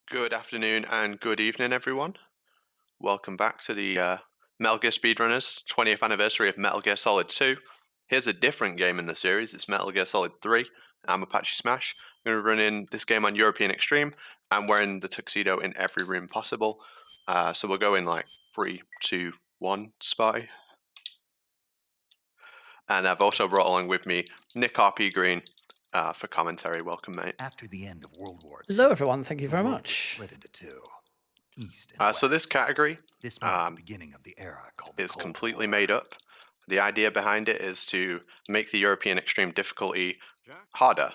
Good afternoon and good evening, everyone. Welcome back to the Metal Gear Speedrunners 20th anniversary of Metal Gear Solid 2. Here's a different game in the series. It's Metal Gear Solid 3. I'm ApacheSmash. I'm going to run in this game on European Extreme. I'm wearing the tuxedo in every room possible. So we'll go in like 3, 2, 1, spy. And I've also brought along with me Nick RP Green for commentary. Welcome, mate. After the end of World War II, Hello, everyone. Thank you the very world was much. split into two, East and West. So this category This marked the beginning of the era called the is Cold completely War. made up. The idea behind it is to make the European Extreme difficulty harder.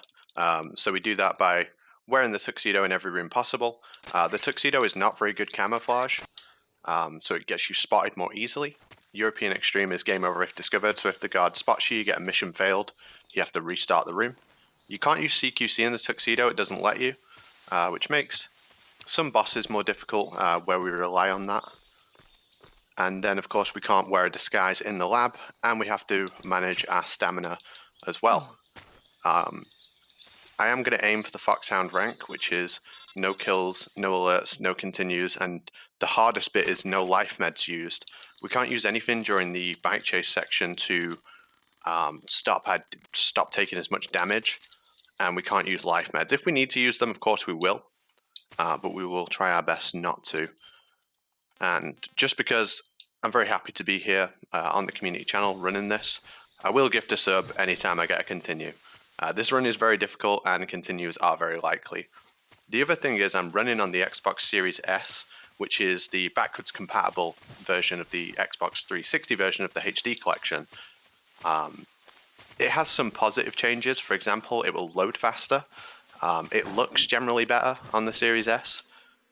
So we do that by wearing the tuxedo in every room possible. The tuxedo is not very good camouflage, so it gets you spotted more easily. European Extreme is game over if discovered, so if the guard spots you, you get a mission failed. You have to restart the room. You can't use CQC in the tuxedo, it doesn't let you, which makes some bosses more difficult where we rely on that. And then, of course, we can't wear a disguise in the lab, and we have to manage our stamina as well. I am going to aim for the Foxhound rank, which is no kills, no alerts, no continues, and the hardest bit is no life meds used. We can't use anything during the bike chase section to stop taking as much damage, and we can't use life meds. If we need to use them, of course we will, but we will try our best not to. And just because I'm very happy to be here on the community channel running this, I will gift a sub anytime I get a continue. This run is very difficult and continues are very likely. The other thing is I'm running on the Xbox Series S, which is the backwards compatible version of the Xbox 360 version of the HD collection. It has some positive changes. For example, it will load faster. It looks generally better on the Series S,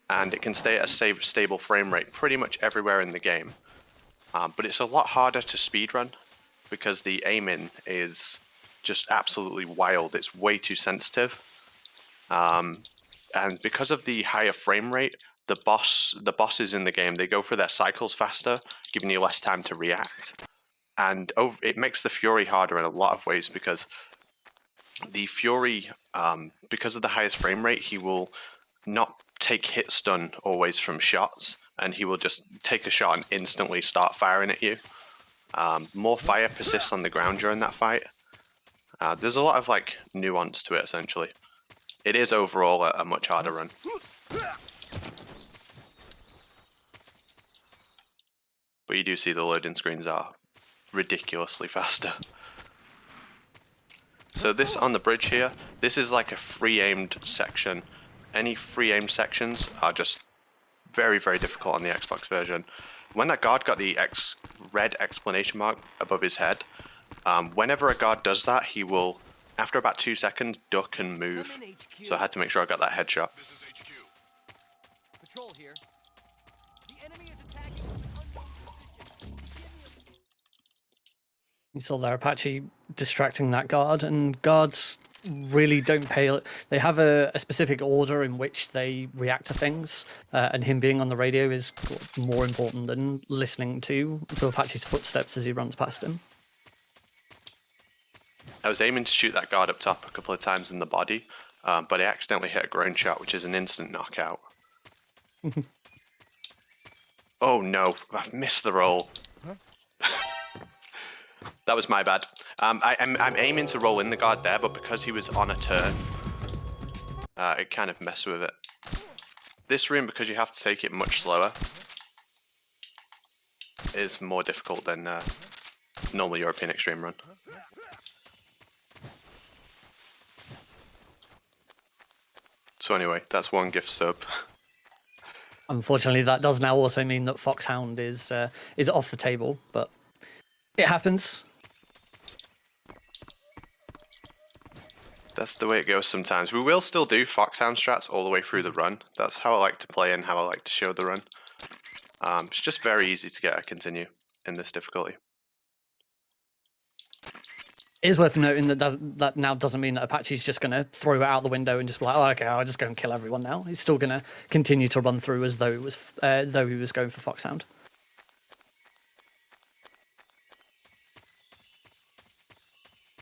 and it can stay at a stable frame rate pretty much everywhere in the game. But it's a lot harder to speedrun because the aiming is just absolutely wild. It's way too sensitive. And because of the higher frame rate, the bosses in the game, they go through their cycles faster, giving you less time to react. And it makes the Fury harder in a lot of ways because the Fury, because of the highest frame rate, he will not take hit stun always from shots, and he will just take a shot and instantly start firing at you. More fire persists on the ground during that fight. There's a lot of like nuance to it essentially. It is overall a much harder run. But you do see the loading screens are ridiculously faster. So this on the bridge here, this is like a free aimed section. Any free aimed sections are just very, very difficult on the Xbox version. When that guard got the red exclamation mark above his head, whenever a guard does that, he will, after about 2 seconds, duck and move. So I had to make sure I got that headshot. This is HQ. Patrol here. The enemy is attacking from an unknown position. You saw there Apache distracting that guard, and guards really don't pay. They have a specific order in which they react to things, and him being on the radio is more important than listening to Apache's footsteps as he runs past him. I was aiming to shoot that guard up top a couple of times in the body, but I accidentally hit a groin shot, which is an instant knockout. Oh no, I've missed the roll. That was my bad. I'm aiming to roll in the guard there, but because he was on a turn, it kind of messed with it. This room, because you have to take it much slower, is more difficult than normal European Extreme run. So anyway, that's one gift sub. Unfortunately, that does now also mean that Foxhound is off the table, but it happens. That's the way it goes sometimes. We will still do Foxhound strats all the way through the run. That's how I like to play and how I like to show the run. It's just very easy to get a continue in this difficulty. It is worth noting that now doesn't mean that Apache's just going to throw it out the window and just be like, oh, okay, I'll just go and kill everyone now. He's still going to continue to run through as though he was going for Foxhound.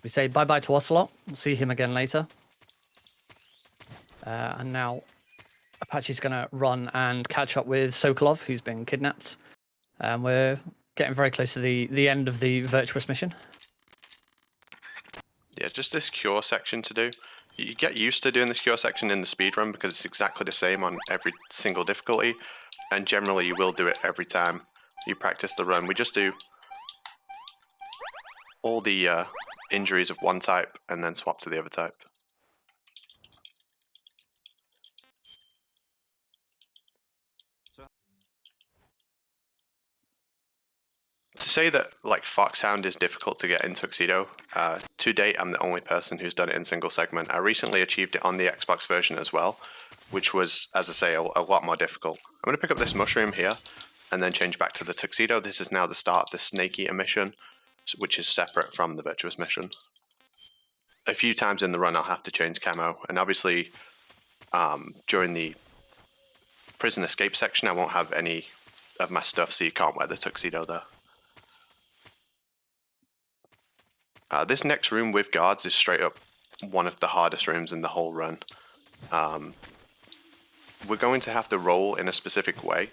We say bye-bye to Ocelot. We'll see him again later. And now Apache's going to run and catch up with Sokolov, who's been kidnapped. And we're getting very close to the end of the virtuous mission. Yeah, just this cure section to do. You get used to doing this cure section in the speedrun because it's exactly the same on every single difficulty, and generally you will do it every time you practice the run. We just do all the injuries of one type and then swap to the other type. To say that like Foxhound is difficult to get in Tuxedo, to date I'm the only person who's done it in single segment. I recently achieved it on the Xbox version as well, which was, as I say, a lot more difficult. I'm going to pick up this mushroom here and then change back to the Tuxedo. This is now the start of the Snake Eater mission, which is separate from the Virtuous mission. A few times in the run I'll have to change camo, and obviously during the prison escape section I won't have any of my stuff, so you can't wear the Tuxedo there. This next room with guards is straight up one of the hardest rooms in the whole run. We're going to have to roll in a specific way,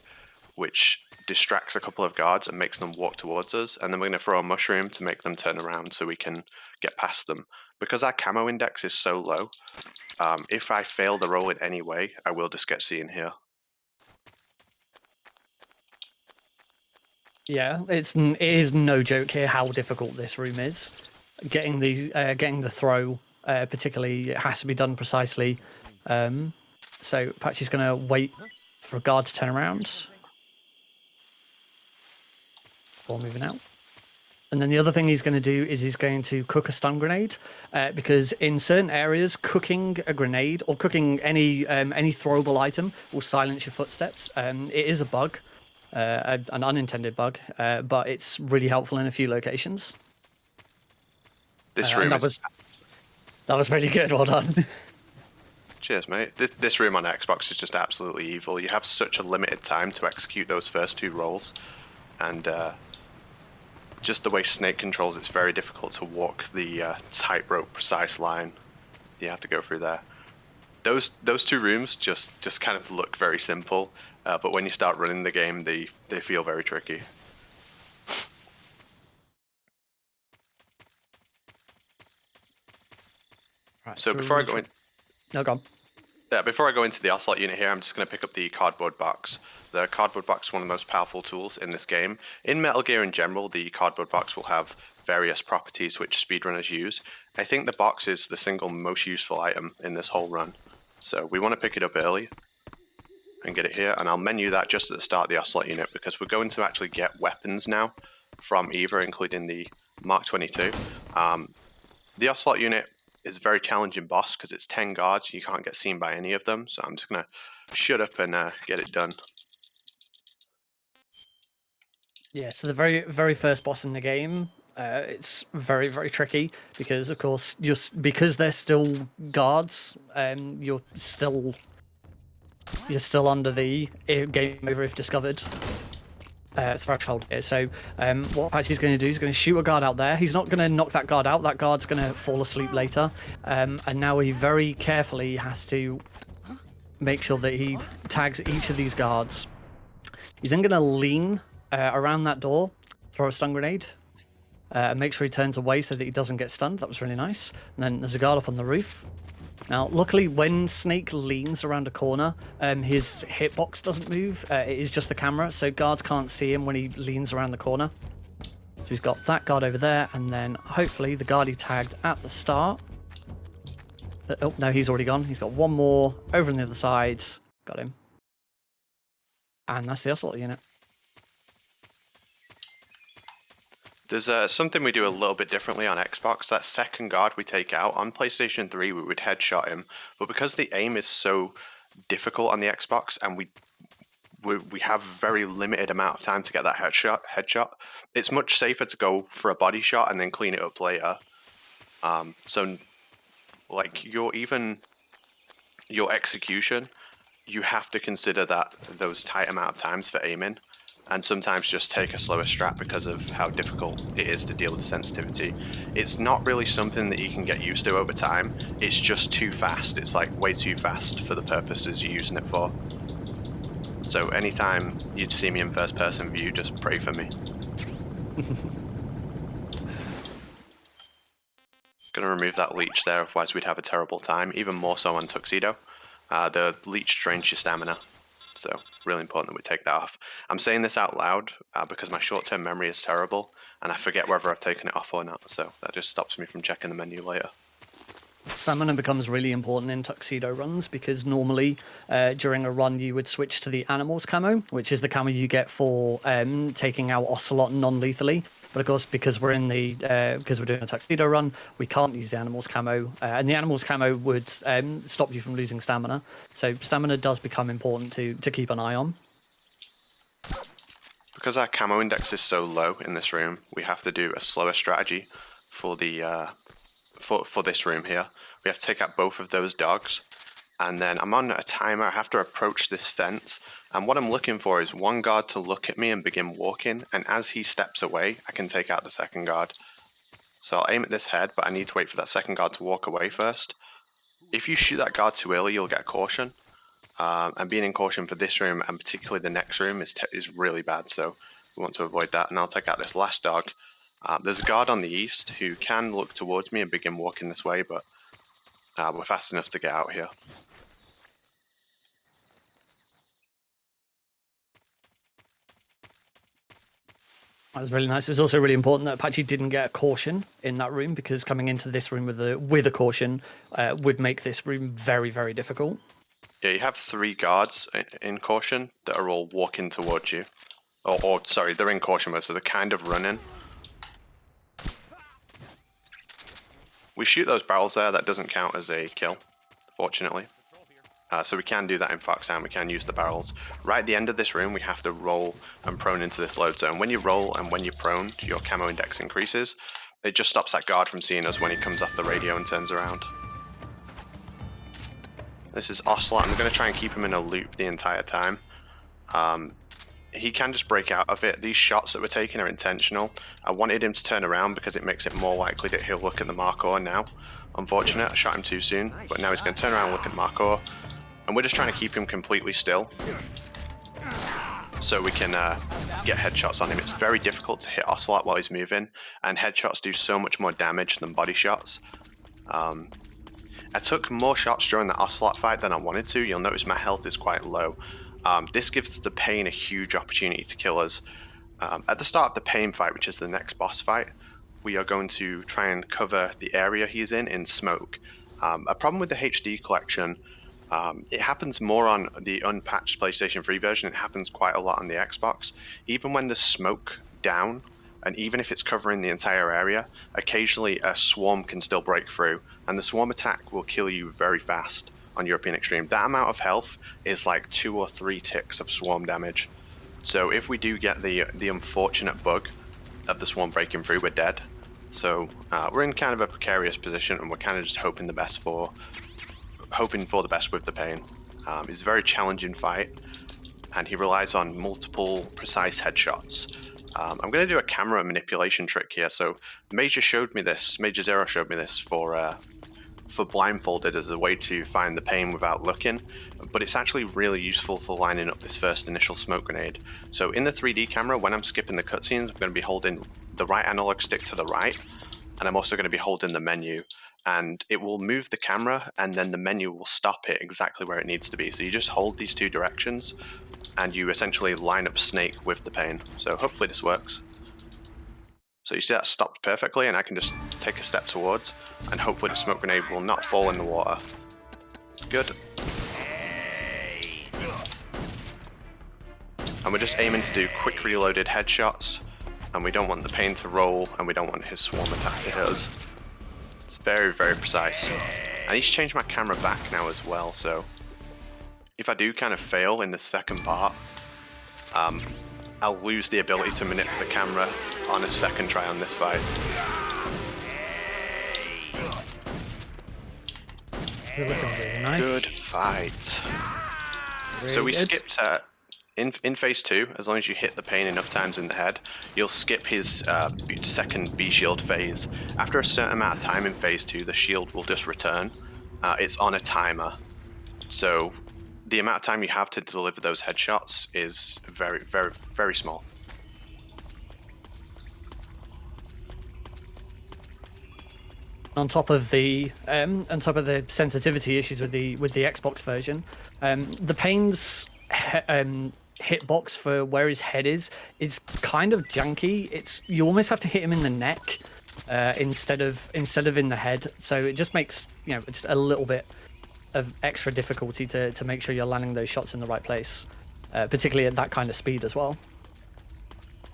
which distracts a couple of guards and makes them walk towards us, and then we're going to throw a mushroom to make them turn around so we can get past them. Because our camo index is so low, if I fail the roll in any way, I will just get seen here. Yeah, it is no joke here how difficult this room is. Getting the throw, particularly, it has to be done precisely. So Apache's going to wait for a guard to turn around before moving out. And then the other thing he's going to do is he's going to cook a stun grenade, because in certain areas, cooking a grenade or cooking any throwable item will silence your footsteps. It is a bug, an unintended bug, but it's really helpful in a few locations. This room that was really good. Well done. Cheers, mate. This room on Xbox is just absolutely evil. You have such a limited time to execute those first two rolls, and just the way Snake controls, it's very difficult to walk the tightrope precise line you have to go through there. Those two rooms just kind of look very simple, but when you start running the game, they feel very tricky. Right, so before I go in... No, go on. Before I go into the Ocelot unit here, I'm just going to pick up the cardboard box. The cardboard box is one of the most powerful tools in this game. In Metal Gear in general, the cardboard box will have various properties which speedrunners use. I think the box is the single most useful item in this whole run. So we want to pick it up early and get it here, and I'll menu that just at the start of the Ocelot unit because we're going to actually get weapons now from Eva, including the Mark 22. The Ocelot unit is a very challenging boss because it's 10 guards, you can't get seen by any of them, so I'm just going to shut up and get it done. Yeah, so the very first boss in the game, it's very, very tricky because, of course, because they're still guards, you're still under the game over if discovered threshold here. So what Apache's going to do is going to shoot a guard out there. He's not going to knock that guard out. That guard's going to fall asleep later. And now he very carefully has to make sure that he tags each of these guards. He's then going to lean around that door, throw a stun grenade, and make sure he turns away so that he doesn't get stunned. That was really nice. And then there's a guard up on the roof. Now, luckily, when Snake leans around a corner, his hitbox doesn't move. It is just the camera, so guards can't see him when he leans around the corner. So he's got that guard over there, and then hopefully the guard he tagged at the start. Oh, no, he's already gone. He's got one more over on the other side. Got him. And that's the Ocelot unit. There's something we do a little bit differently on Xbox. That second guard we take out, on PlayStation 3 we would headshot him, but because the aim is so difficult on the Xbox and we have a very limited amount of time to get that headshot, it's much safer to go for a body shot and then clean it up later. So like your execution, you have to consider that those tight amount of times for aiming. and sometimes just take a slower strat because of how difficult it is to deal with the sensitivity. It's not really something that you can get used to over time. It's just too fast. It's like way too fast for the purposes you're using it for. So anytime you'd see me in first person view, just pray for me. Gonna remove that leech there, otherwise we'd have a terrible time, even more so on Tuxedo. The leech drains your stamina, so really important that we take that off. I'm saying this out loud because my short-term memory is terrible, and I forget whether I've taken it off or not, so that just stops me from checking the menu later. Stamina becomes really important in Tuxedo runs because normally during a run you would switch to the Animals camo, which is the camo you get for taking out Ocelot non-lethally. But of course, because we're in the because we're doing a Tuxedo run, we can't use the Animals camo, and the Animals camo would stop you from losing stamina. So stamina does become important to keep an eye on. Because our camo index is so low in this room, we have to do a slower strategy for the for this room here. We have to take out both of those dogs, and then I'm on a timer. I have to approach this fence, and what I'm looking for is one guard to look at me and begin walking, and as he steps away, I can take out the second guard. So I'll aim at this head, but I need to wait for that second guard to walk away first. If you shoot that guard too early, you'll get caution, and being in caution for this room, and particularly the next room, is really bad, so we want to avoid that. And I'll take out this last dog. There's a guard on the east who can look towards me and begin walking this way, but we're fast enough to get out here. That was really nice. It was also really important that Apache didn't get a caution in that room, because coming into this room with a caution would make this room very, very difficult. Yeah, you have 3 guards in caution that are all walking towards you. Or sorry, they're in caution mode, so they're kind of running. We shoot those barrels there, that doesn't count as a kill, fortunately. So we can do that in Foxhound, we can use the barrels. Right at the end of this room, we have to roll and prone into this load zone. When you roll and when you're prone, your camo index increases. It just stops that guard from seeing us when he comes off the radio and turns around. This is Ocelot. I'm going to try and keep him in a loop the entire time. He can just break out of it. These shots that we're taking are intentional. I wanted him to turn around because it makes it more likely that he'll look at the marker now. Unfortunate, I shot him too soon, but now he's going to turn around and look at the marker. And we're just trying to keep him completely still so we can get headshots on him. It's very difficult to hit Ocelot while he's moving, and headshots do so much more damage than body shots. I took more shots during the Ocelot fight than I wanted to. You'll notice my health is quite low. This gives the Pain a huge opportunity to kill us. At the start of the Pain fight, which is the next boss fight, we are going to try and cover the area he's in smoke. A problem with the HD collection, it happens more on the unpatched PlayStation 3 version. It happens quite a lot on the Xbox. Even when there's smoke down, and even if it's covering the entire area, occasionally a swarm can still break through, and the swarm attack will kill you very fast on European Extreme. That amount of health is like 2 or 3 ticks of swarm damage. So if we do get the unfortunate bug of the swarm breaking through, we're dead. So we're in kind of a precarious position, and we're kind of just hoping for the best with the Pain. It's a very challenging fight, and he relies on multiple precise headshots. I'm going to do a camera manipulation trick here. So Major Zero showed me this for blindfolded as a way to find the Pain without looking, but it's actually really useful for lining up this first initial smoke grenade. So in the 3D camera, when I'm skipping the cutscenes, I'm going to be holding the right analog stick to the right, and I'm also going to be holding the menu, and it will move the camera, and then the menu will stop it exactly where it needs to be. So you just hold these 2 directions, and you essentially line up Snake with the Pain. So hopefully this works. So you see that stopped perfectly, and I can just take a step towards, and hopefully the smoke grenade will not fall in the water. Good. And we're just aiming to do quick reloaded headshots, and we don't want the Pain to roll, and we don't want his swarm attack to hit us. It's very, very precise. I need to change my camera back now as well, so if I do kind of fail in the second part, I'll lose the ability to manipulate the camera on a second try on this fight. Is it looking really nice? Good fight. Really So we good. skipped in phase 2, as long as you hit the pain enough times in the head, you'll skip his second B shield phase. After a certain amount of time in phase 2, the shield will just return. It's on a timer, so the amount of time you have to deliver those headshots is very, very, very small. On top of the sensitivity issues with the Xbox version, the pain's hitbox for where his head is kind of janky. You almost have to hit him in the neck instead of in the head. So it just makes just a little bit of extra difficulty to make sure you're landing those shots in the right place, particularly at that kind of speed as well.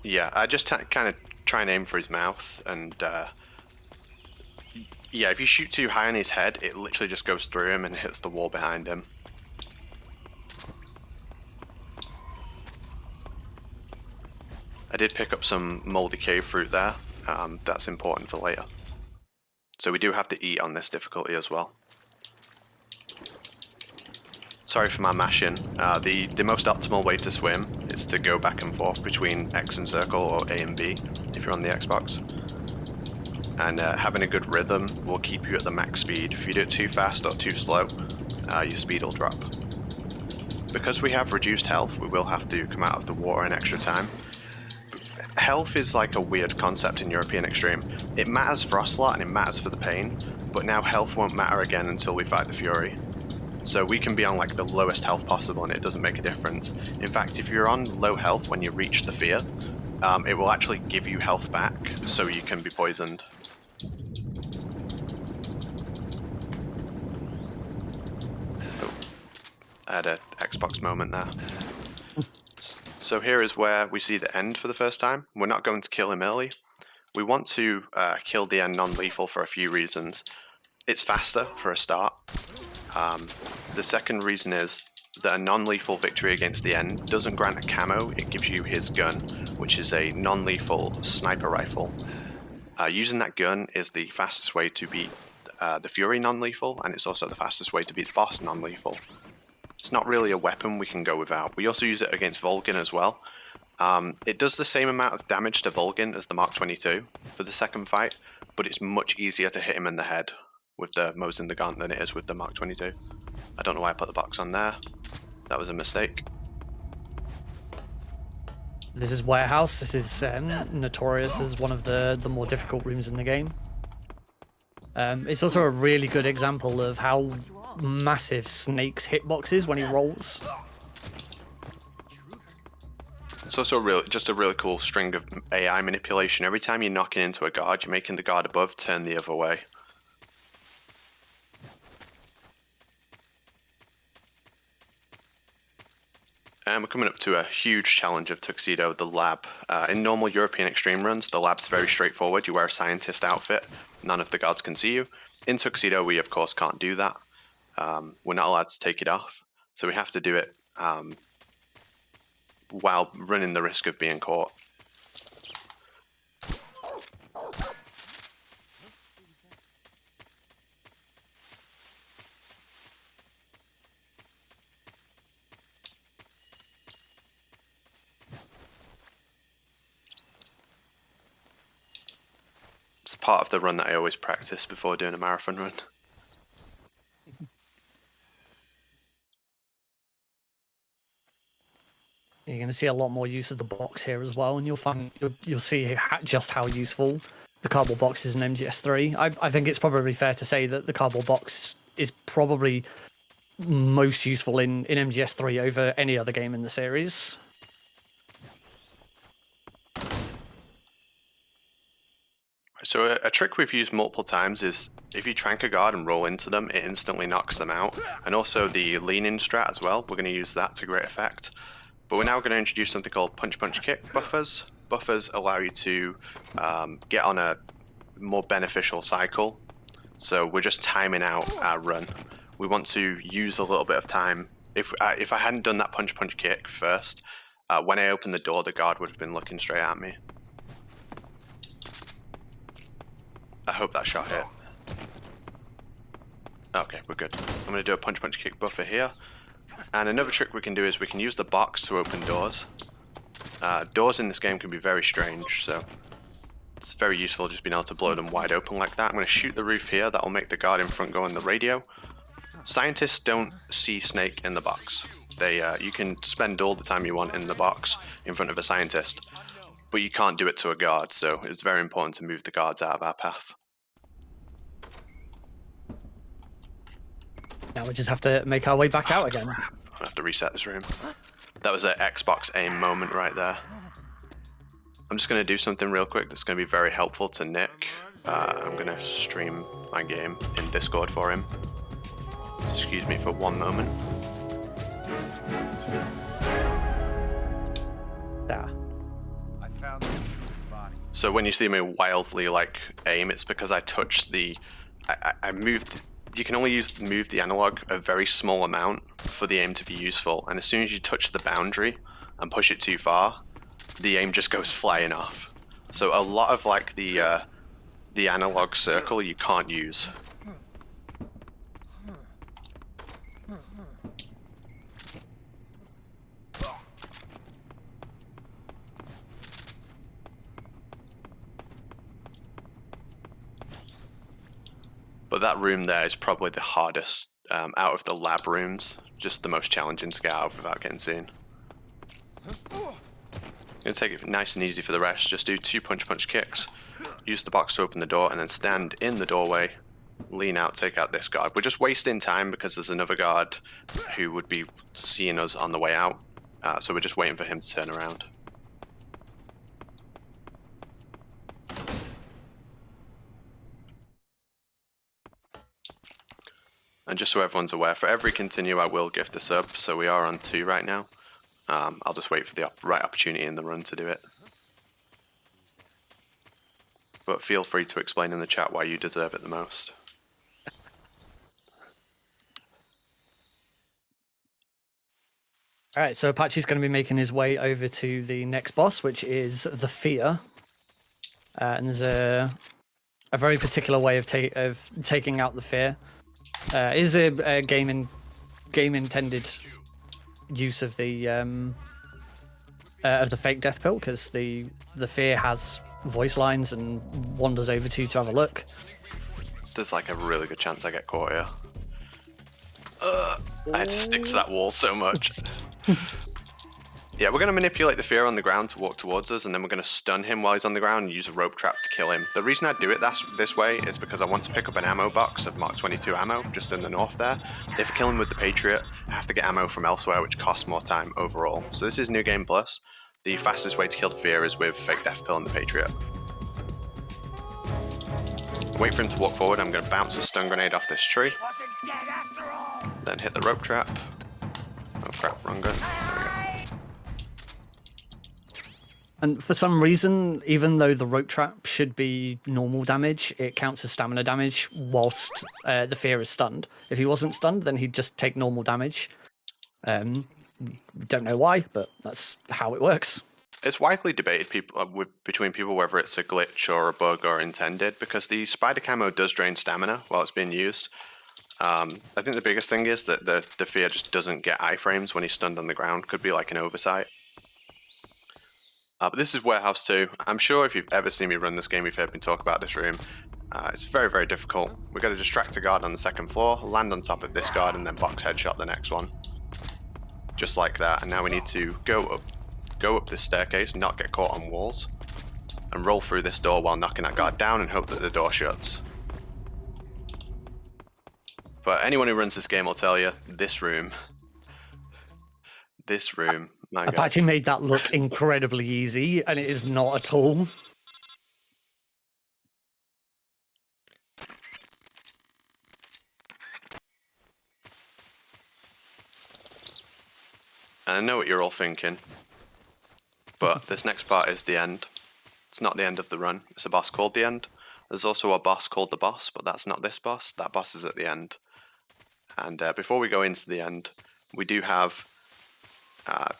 Yeah, I just kind of try and aim for his mouth, and yeah, if you shoot too high on his head, it literally just goes through him and hits the wall behind him. I did pick up some moldy cave fruit there. That's important for later. So we do have to eat on this difficulty as well. Sorry for my mashing. The most optimal way to swim is to go back and forth between X and circle or A and B if you're on the Xbox. And having a good rhythm will keep you at the max speed. If you do it too fast or too slow, your speed will drop. Because we have reduced health, we will have to come out of the water in extra time. Health is like a weird concept in European Extreme. It matters for Ocelot and it matters for the pain, but now health won't matter again until we fight the Fury. So we can be on like the lowest health possible and it doesn't make a difference. In fact, if you're on low health when you reach the fear, it will actually give you health back so you can be poisoned. I had an Xbox moment there. So here is where we see the end for the first time. We're not going to kill him early. We want to kill the end non-lethal for a few reasons. It's faster for a start. The second reason is that a non-lethal victory against the end doesn't grant a camo, it gives you his gun, which is a non-lethal sniper rifle. Using that gun is the fastest way to beat the Fury non-lethal, and it's also the fastest way to beat the boss non-lethal. It's not really a weapon we can go without. We also use it against Vulcan as well. It does the same amount of damage to Vulcan as the Mark 22 for the second fight, but it's much easier to hit him in the head with the Mosin the Gaunt than it is with the Mark 22. I don't know why I put the box on there. That was a mistake. This is Warehouse. This is notorious as one of the more difficult rooms in the game. It's also a really good example of how massive Snake's hitbox is when he rolls. It's also just a really cool string of AI manipulation. Every time you're knocking into a guard, you're making the guard above turn the other way. And we're coming up to a huge challenge of Tuxedo, the lab. In normal European Extreme runs, the lab's very straightforward. You wear a scientist outfit. None of the guards can see you. In Tuxedo, we of course can't do that. We're not allowed to take it off. So we have to do it while running the risk of being caught. It's part of the run that I always practice before doing a marathon run. You're going to see a lot more use of the box here as well, and you'll see just how useful the cardboard box is in MGS3. I think it's probably fair to say that the cardboard box is probably most useful in MGS3 over any other game in the series. So a trick we've used multiple times is if you trank a guard and roll into them, it instantly knocks them out. And also the lean-in strat as well, we're going to use that to great effect. But we're now going to introduce something called punch-punch-kick buffers. Buffers allow you to get on a more beneficial cycle. So we're just timing out our run. We want to use a little bit of time. If I hadn't done that punch-punch-kick first, when I opened the door, the guard would have been looking straight at me. I hope that shot hit. Okay, we're good. I'm going to do a punch-punch-kick buffer here. And another trick we can do is we can use the box to open doors. Doors in this game can be very strange, so it's very useful just being able to blow them wide open like that. I'm going to shoot the roof here. That will make the guard in front go on the radio. Scientists don't see Snake in the box. You can spend all the time you want in the box in front of a scientist, but you can't do it to a guard, so it's very important to move the guards out of our path. Now we just have to make our way back out again. I have to reset this room. That was an Xbox aim moment right there. I'm just going to do something real quick that's going to be very helpful to Nick. I'm going to stream my game in Discord for him. Excuse me for one moment. Yeah. I found the intruder's body. So when you see me wildly like aim, it's because I touched the... I moved... You can only move the analog a very small amount for the aim to be useful, and as soon as you touch the boundary and push it too far, the aim just goes flying off. So a lot of like the analog circle you can't use. But that room there is probably the hardest out of the lab rooms, just the most challenging to get out of without getting seen. I'm going to take it nice and easy for the rest. Just do 2 punch kicks, use the box to open the door, and then stand in the doorway, lean out, take out this guard. We're just wasting time because there's another guard who would be seeing us on the way out, so we're just waiting for him to turn around. And just so everyone's aware, for every continue I will gift a sub, so we are on 2 right now. I'll just wait for the right opportunity in the run to do it. But feel free to explain in the chat why you deserve it the most. Alright, so Apache's going to be making his way over to the next boss, which is the Fear. And there's a very particular way of taking out the Fear. It is a game intended use of the fake death pill, because the Fear has voice lines and wanders over to you to have a look. There's like a really good chance I get caught here. I'd stick to that wall so much. Yeah, we're going to manipulate the Fear on the ground to walk towards us, and then we're going to stun him while he's on the ground and use a rope trap to kill him. The reason I do it this way is because I want to pick up an ammo box of Mark 22 ammo just in the north there. If I kill him with the Patriot, I have to get ammo from elsewhere, which costs more time overall. So this is New Game Plus. The fastest way to kill the Fear is with Fake Death Pill and the Patriot. Wait for him to walk forward. I'm going to bounce a stun grenade off this tree. Then hit the rope trap. Oh crap, wrong gun. There we go. And for some reason, even though the rope trap should be normal damage, it counts as stamina damage whilst the Fear is stunned. If he wasn't stunned, then he'd just take normal damage. Don't know why, but that's how it works. It's widely debated between people whether it's a glitch or a bug or intended, because the spider camo does drain stamina while it's being used. I think the biggest thing is that the Fear just doesn't get iframes when he's stunned on the ground. Could be like an oversight. But this is Warehouse 2. I'm sure if you've ever seen me run this game, you've heard me talk about this room. It's very, very difficult. We've got to distract a guard on the second floor, land on top of this guard, and then box headshot the next one. Just like that. And now we need to go up this staircase, not get caught on walls, and roll through this door while knocking that guard down and hope that the door shuts. But anyone who runs this game will tell you, this room, my God. Apache made that look incredibly easy, and it is not at all. And I know what you're all thinking, but this next part is the end. It's not the end of the run. It's a boss called the end. There's also a boss called the boss, but that's not this boss. That boss is at the end. And before we go into the end, we do have a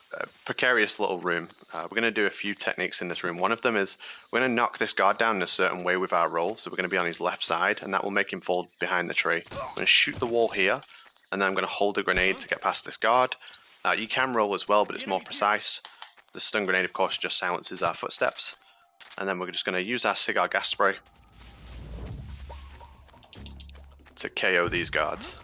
precarious little room. We're going to do a few techniques in this room. One of them is we're going to knock this guard down in a certain way with our roll. So we're going to be on his left side, and that will make him fall behind the tree. I'm going to shoot the wall here, and then I'm going to hold a grenade to get past this guard. You can roll as well, but it's more precise. The stun grenade, of course, just silences our footsteps. And then we're just going to use our cigar gas spray to KO these guards.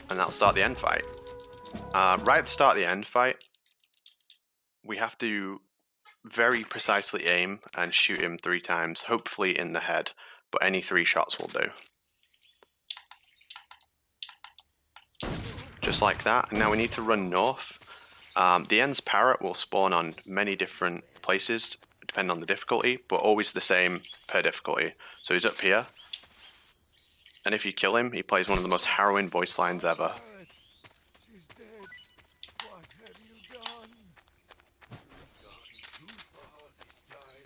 And that'll start the end fight. Right at the start of the end fight, we have to very precisely aim and shoot him 3 times, hopefully in the head, but any 3 shots will do. Just like that. And now we need to run north. The end's parrot will spawn on many different places, depending on the difficulty, but always the same per difficulty. So he's up here. And if you kill him, he plays one of the most harrowing voice lines ever. She's dead. What have you done? You've gone too far this time.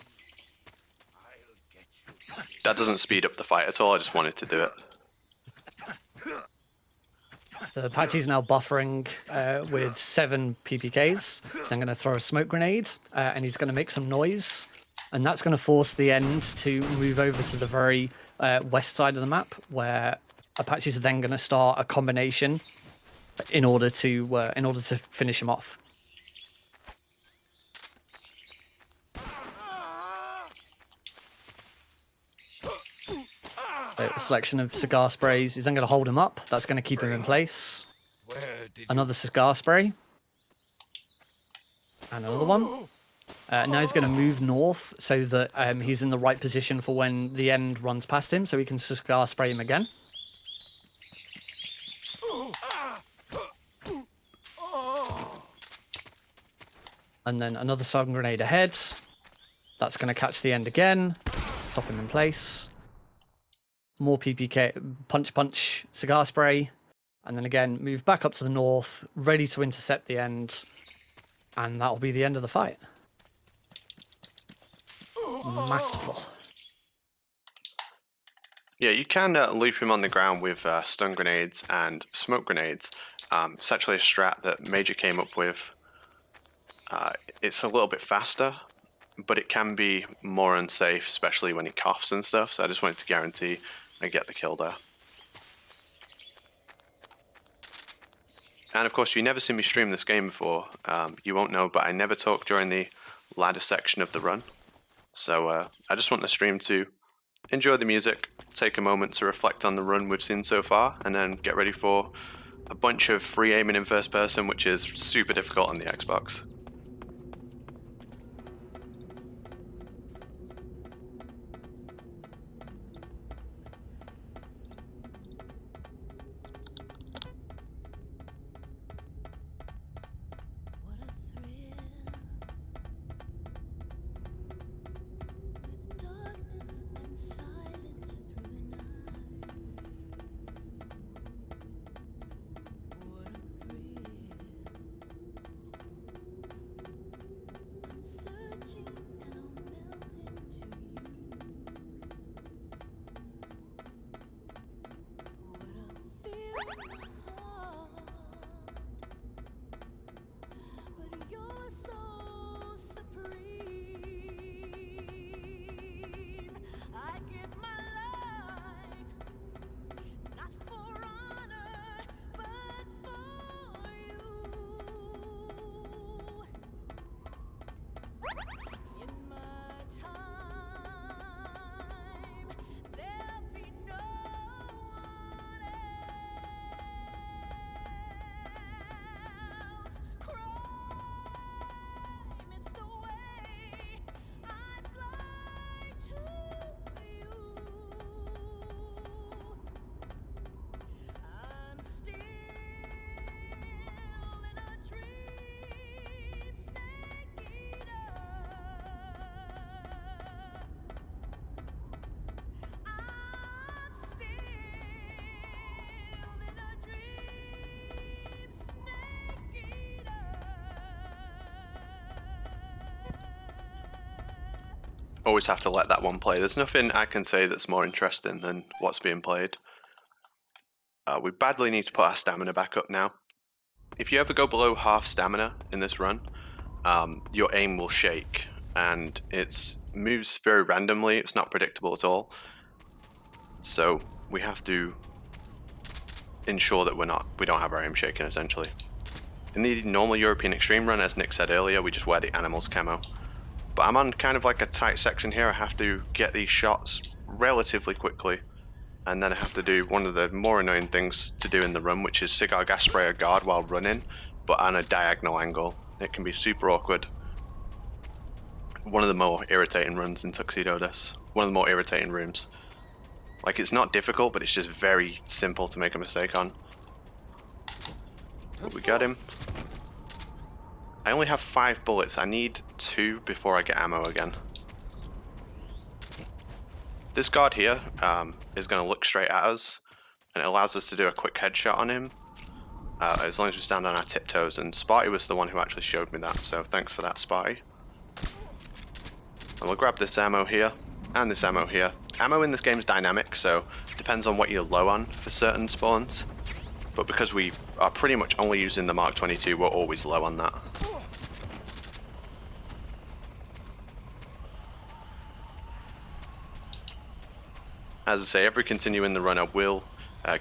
I'll get you. That doesn't speed up the fight at all, I just wanted to do it. The Apache's now buffering with 7 PPKs. So I'm going to throw a smoke grenade, and he's going to make some noise. And that's going to force the end to move over to the very west side of the map, where Apache's are then going to start a combination in order to finish him off. A selection of cigar sprays. He's then going to hold him up. That's going to keep him in place. Another cigar spray. And another one. Now he's going to move north so that he's in the right position for when the end runs past him, so he can cigar spray him again. And then another stun grenade ahead. That's going to catch the end again. Stop him in place. More PPK, punch, cigar spray. And then again, move back up to the north, ready to intercept the end. And that'll be the end of the fight. Masterful. Yeah, you can loop him on the ground with stun grenades and smoke grenades. It's actually a strat that Major came up with. It's a little bit faster, but it can be more unsafe, especially when he coughs and stuff. So I just wanted to guarantee I get the kill there. And of course, if you've never seen me stream this game before, you won't know, but I never talk during the ladder section of the run. So I just want the stream to enjoy the music, take a moment to reflect on the run we've seen so far, and then get ready for a bunch of free aiming in first person, which is super difficult on the Xbox. Always have to let that one play. There's nothing I can say that's more interesting than what's being played. We badly need to put our stamina back up now. If you ever go below half stamina in this run, your aim will shake and it moves very randomly. It's not predictable at all. So we have to ensure that we don't have our aim shaken, essentially. In the normal European Extreme run, as Nick said earlier, we just wear the animals camo. But I'm on kind of like a tight section here. I have to get these shots relatively quickly, and then I have to do one of the more annoying things to do in the run, which is cigar gas spray a guard while running, but on a diagonal angle. It can be super awkward. One of the more irritating runs in Tuxedo, this. One of the more irritating rooms. Like, it's not difficult, but it's just very simple to make a mistake on. But we got him. I only have 5 bullets. I need 2 before I get ammo again. This guard here is going to look straight at us, and it allows us to do a quick headshot on him, as long as we stand on our tiptoes, and Sparty was the one who actually showed me that, so thanks for that, Sparty. And we'll grab this ammo here, and this ammo here. Ammo in this game is dynamic, so it depends on what you're low on for certain spawns, but because we are pretty much only using the Mark 22, we're always low on that. As I say, every continuing the run I will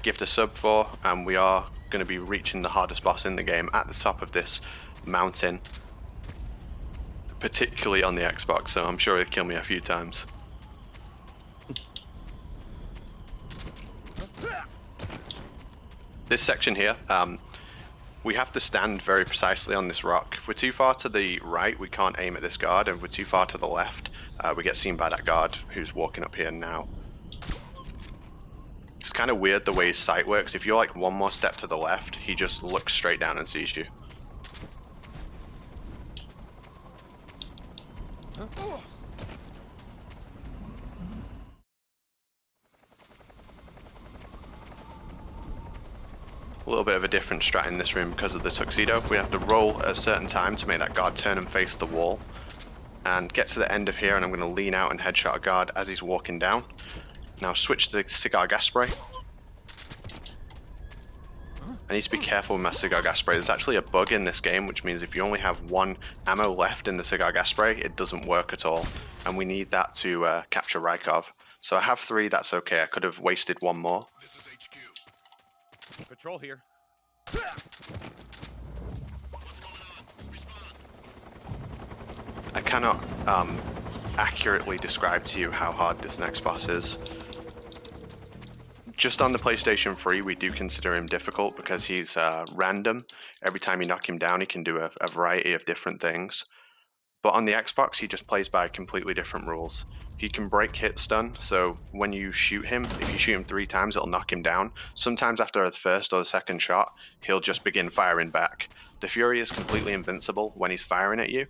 gift a sub for, and we are going to be reaching the hardest boss in the game at the top of this mountain, particularly on the Xbox, so I'm sure it'll kill me a few times. This section here, we have to stand very precisely on this rock. If we're too far to the right, we can't aim at this guard, and if we're too far to the left, we get seen by that guard who's walking up here now. It's kind of weird the way his sight works. If you're like one more step to the left, he just looks straight down and sees you. A little bit of a different strat in this room because of the Tuxedo. We have to roll at a certain time to make that guard turn and face the wall. And get to the end of here, and I'm going to lean out and headshot a guard as he's walking down. Now switch to the cigar gas spray. I need to be careful with my cigar gas spray. There's actually a bug in this game, which means if you only have 1 ammo left in the cigar gas spray, it doesn't work at all. And we need that to capture Rykov. So I have 3, that's okay. I could have wasted 1 more. This is HQ. Patrol here. What's going on? Respond. I cannot accurately describe to you how hard this next boss is. Just on the PlayStation 3, we do consider him difficult because he's random. Every time you knock him down, he can do a variety of different things. But on the Xbox, he just plays by completely different rules. He can break hit stun, so when you shoot him, if you shoot him 3 times, it'll knock him down. Sometimes after the first or the second shot, he'll just begin firing back. The Fury is completely invincible when he's firing at you.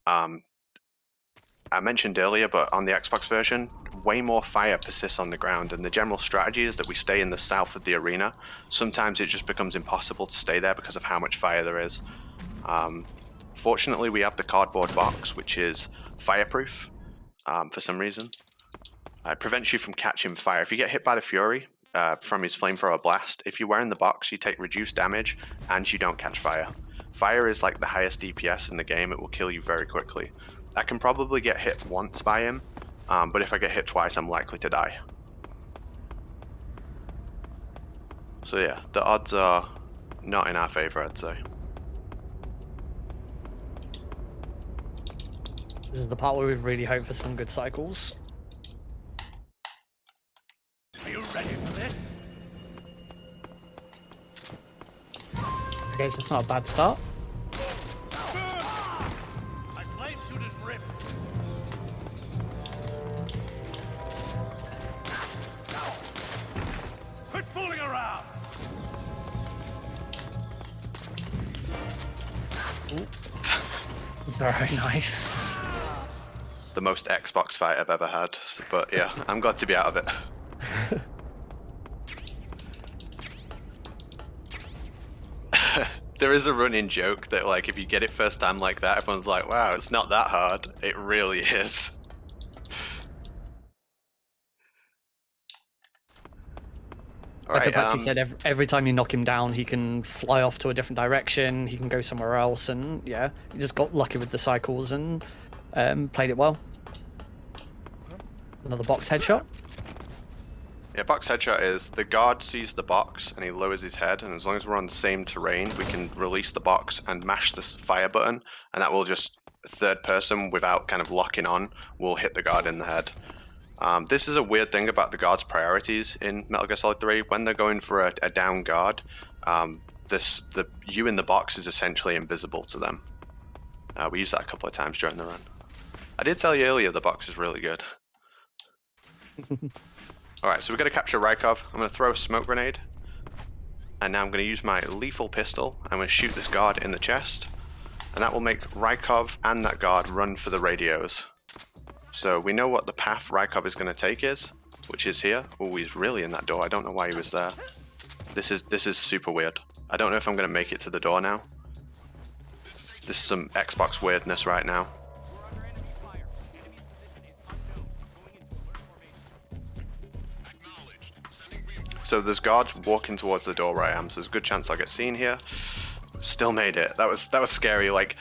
I mentioned earlier, but on the Xbox version, way more fire persists on the ground, and the general strategy is that we stay in the south of the arena. Sometimes it just becomes impossible to stay there because of how much fire there is. Fortunately, we have the cardboard box, which is fireproof for some reason. It prevents you from catching fire. If you get hit by the Fury from his flamethrower blast, if you're wearing the box, you take reduced damage and you don't catch fire. Fire is like the highest DPS in the game. It will kill you very quickly. I can probably get hit once by him, but if I get hit twice, I'm likely to die. So yeah, the odds are not in our favor, I'd say. This is the part where we really hope for some good cycles. Are you ready for this? Okay, so it's not a bad start. My flame shooter's ripped. Quit fooling around. Very nice. The most Xbox fight I've ever had, but yeah, I'm glad to be out of it. There is a running joke that, like, if you get it first time like that, everyone's like, wow, it's not that hard. It really is. Like Alright, Apache said, every time you knock him down, he can fly off to a different direction, he can go somewhere else, and yeah, he just got lucky with the cycles, and Played it well. Another box headshot. Yeah, box headshot is the guard sees the box and he lowers his head, and as long as we're on the same terrain, we can release the box and mash the fire button, and that will just third person without kind of locking on will hit the guard in the head. This is a weird thing about the guard's priorities in Metal Gear Solid 3. When they're going for a down guard, the you in the box is essentially invisible to them. We used that a couple of times during the run. I did tell you earlier the box is really good. Alright, so we're going to capture Rykov. I'm going to throw a smoke grenade. And now I'm going to use my lethal pistol. I'm going to shoot this guard in the chest. And that will make Rykov and that guard run for the radios. So we know what the path Rykov is going to take is, which is here. Oh, he's really in that door. I don't know why he was there. This is super weird. I don't know if I'm going to make it to the door now. This is some Xbox weirdness right now. So there's guards walking towards the door where I am, so there's a good chance I'll get seen here. Still made it. That was scary. Like,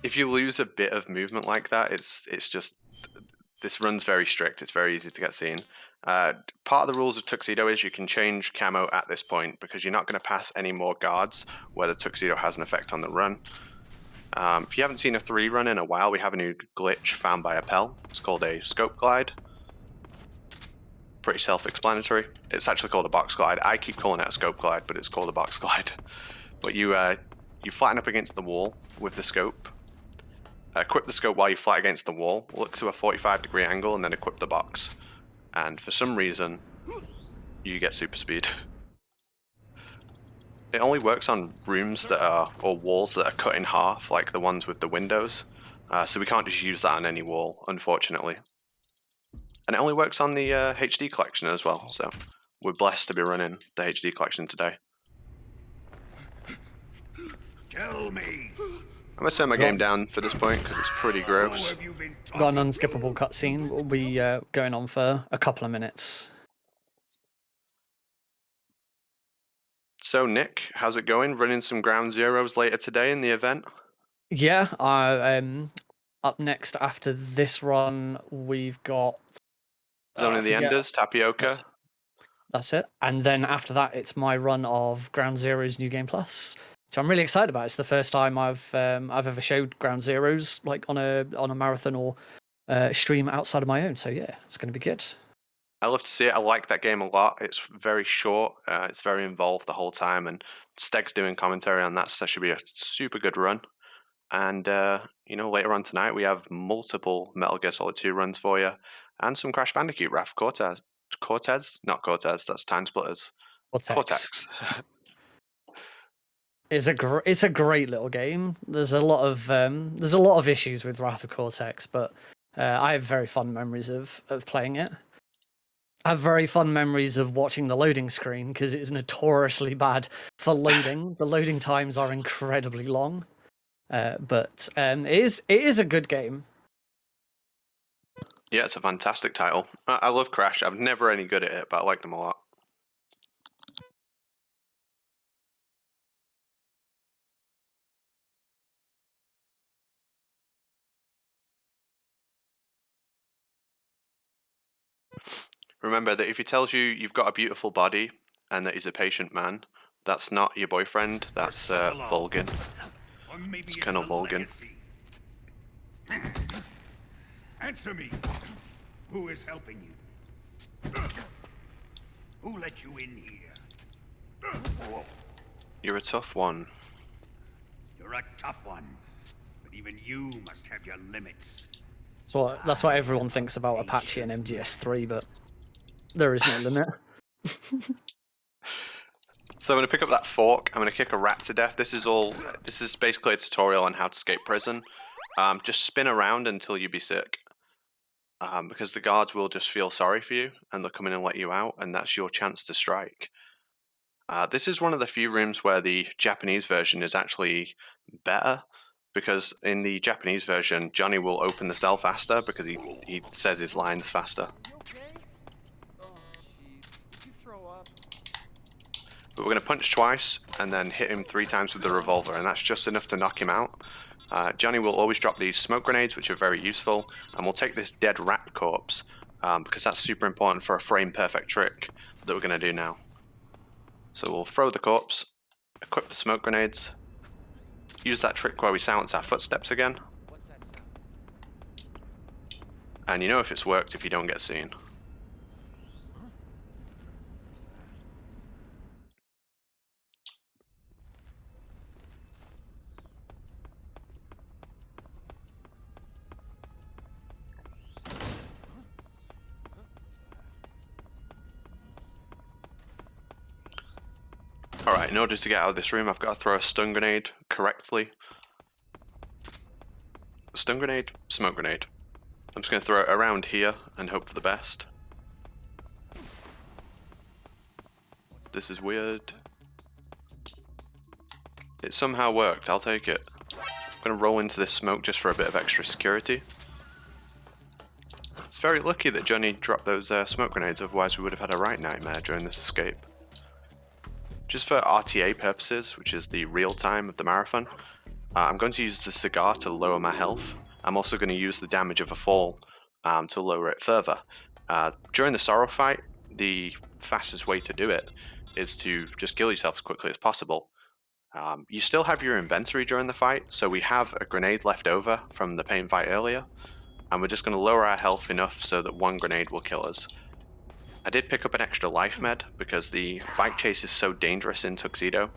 if you lose a bit of movement like that, it's just, this run's very strict. It's very easy to get seen. Part of the rules of Tuxedo is you can change camo at this point because you're not going to pass any more guards where the Tuxedo has an effect on the run. If you haven't seen a 3 run in a while, we have a new glitch found by Apel. It's called a scope glide. Pretty self-explanatory. It's actually called a box glide. I keep calling it a scope glide, but it's called a box glide. But you flatten up against the wall with the scope. Equip the scope while you flat against the wall. Look to a 45-degree angle and then equip the box. And for some reason, you get super speed. It only works on rooms that are, or walls that are cut in half, like the ones with the windows. So we can't just use that on any wall, unfortunately. And it only works on the HD collection as well, so we're blessed to be running the HD collection today. Tell me. I'm going to turn my game down for this point because it's pretty gross. Got an unskippable cutscene. We'll be going on for a couple of minutes. So Nick, how's it going? Running some ground zeros later today in the event? Yeah, up next after this run, we've got Zone of the Enders, Tapioca. That's it. And then after that, it's my run of Ground Zeroes New Game Plus, which I'm really excited about. It's the first time I've ever showed Ground Zeroes like on a marathon or stream outside of my own. So yeah, it's going to be good. I love to see it. I like that game a lot. It's very short. It's very involved the whole time, and Steg's doing commentary on that, so that should be a super good run. And you know, later on tonight we have multiple Metal Gear Solid 2 runs for you, and some Crash Bandicoot Wrath Cortez. Not Cortez. That's Time Splitters. Cortex. It's a great little game. There's a lot of issues with Wrath of Cortex, but I have very fond memories of playing it. I have very fond memories of watching the loading screen because it's notoriously bad for loading. The loading times are incredibly long, but it is a good game. Yeah, it's a fantastic title. I love Crash. I'm never any good at it, but I like them a lot. Remember that if he tells you you've got a beautiful body and that he's a patient man, that's not your boyfriend, that's Vulgan. It's Colonel Vulgan. Answer me. Who is helping you? Who let you in here? You're a tough one. You're a tough one, but even you must have your limits. So that's what everyone thinks about Apache and MGS3, but there is no limit. So I'm going to pick up that fork. I'm going to kick a rat to death. This is basically a tutorial on how to escape prison. Just spin around until you be sick. Because the guards will just feel sorry for you and they'll come in and let you out, and that's your chance to strike. This is one of the few rooms where the Japanese version is actually better, because in the Japanese version, Johnny will open the cell faster because he says his lines faster. You okay? Oh, jeez. Did you throw up? But we're going to punch twice and then hit him 3 times with the revolver, and that's just enough to knock him out. Johnny will always drop these smoke grenades, which are very useful, and we'll take this dead rat corpse, because that's super important for a frame-perfect trick that we're going to do now. So we'll throw the corpse, equip the smoke grenades, use that trick where we silence our footsteps again, What's that sound? and you know if it's worked if you don't get seen. Alright, in order to get out of this room, I've got to throw a stun grenade correctly. Stun grenade, smoke grenade. I'm just going to throw it around here and hope for the best. This is weird. It somehow worked, I'll take it. I'm going to roll into this smoke just for a bit of extra security. It's very lucky that Johnny dropped those smoke grenades, otherwise we would have had a right nightmare during this escape. Just for RTA purposes, which is the real time of the marathon, I'm going to use the cigar to lower my health. I'm also going to use the damage of a fall to lower it further. During the Sorrow fight, the fastest way to do it is to just kill yourself as quickly as possible. You still have your inventory during the fight, so we have a grenade left over from the pain fight earlier, and we're just going to lower our health enough so that one grenade will kill us. I did pick up an extra life med because the bike chase is so dangerous in Tuxedo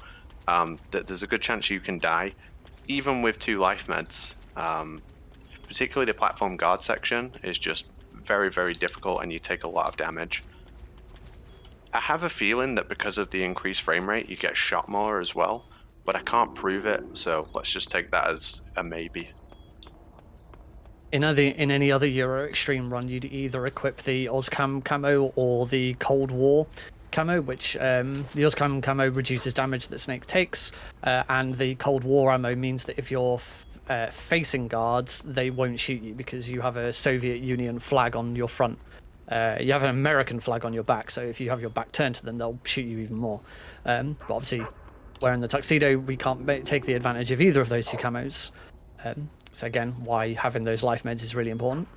that there's a good chance you can die even with 2 life meds. Particularly the platform guard section is just very, very difficult and you take a lot of damage. I have a feeling that because of the increased frame rate you get shot more as well, but I can't prove it, so let's just take that as a maybe. In any other Euro Extreme run, you'd either equip the Ozcam camo or the Cold War camo, which the Ozcam camo reduces damage that Snake takes, and the Cold War ammo means that if you're facing guards, they won't shoot you because you have a Soviet Union flag on your front. You have an American flag on your back, so if you have your back turned to them, they'll shoot you even more. But obviously, wearing the Tuxedo, we can't take the advantage of either of those 2 camos. So again, why having those life meds is really important.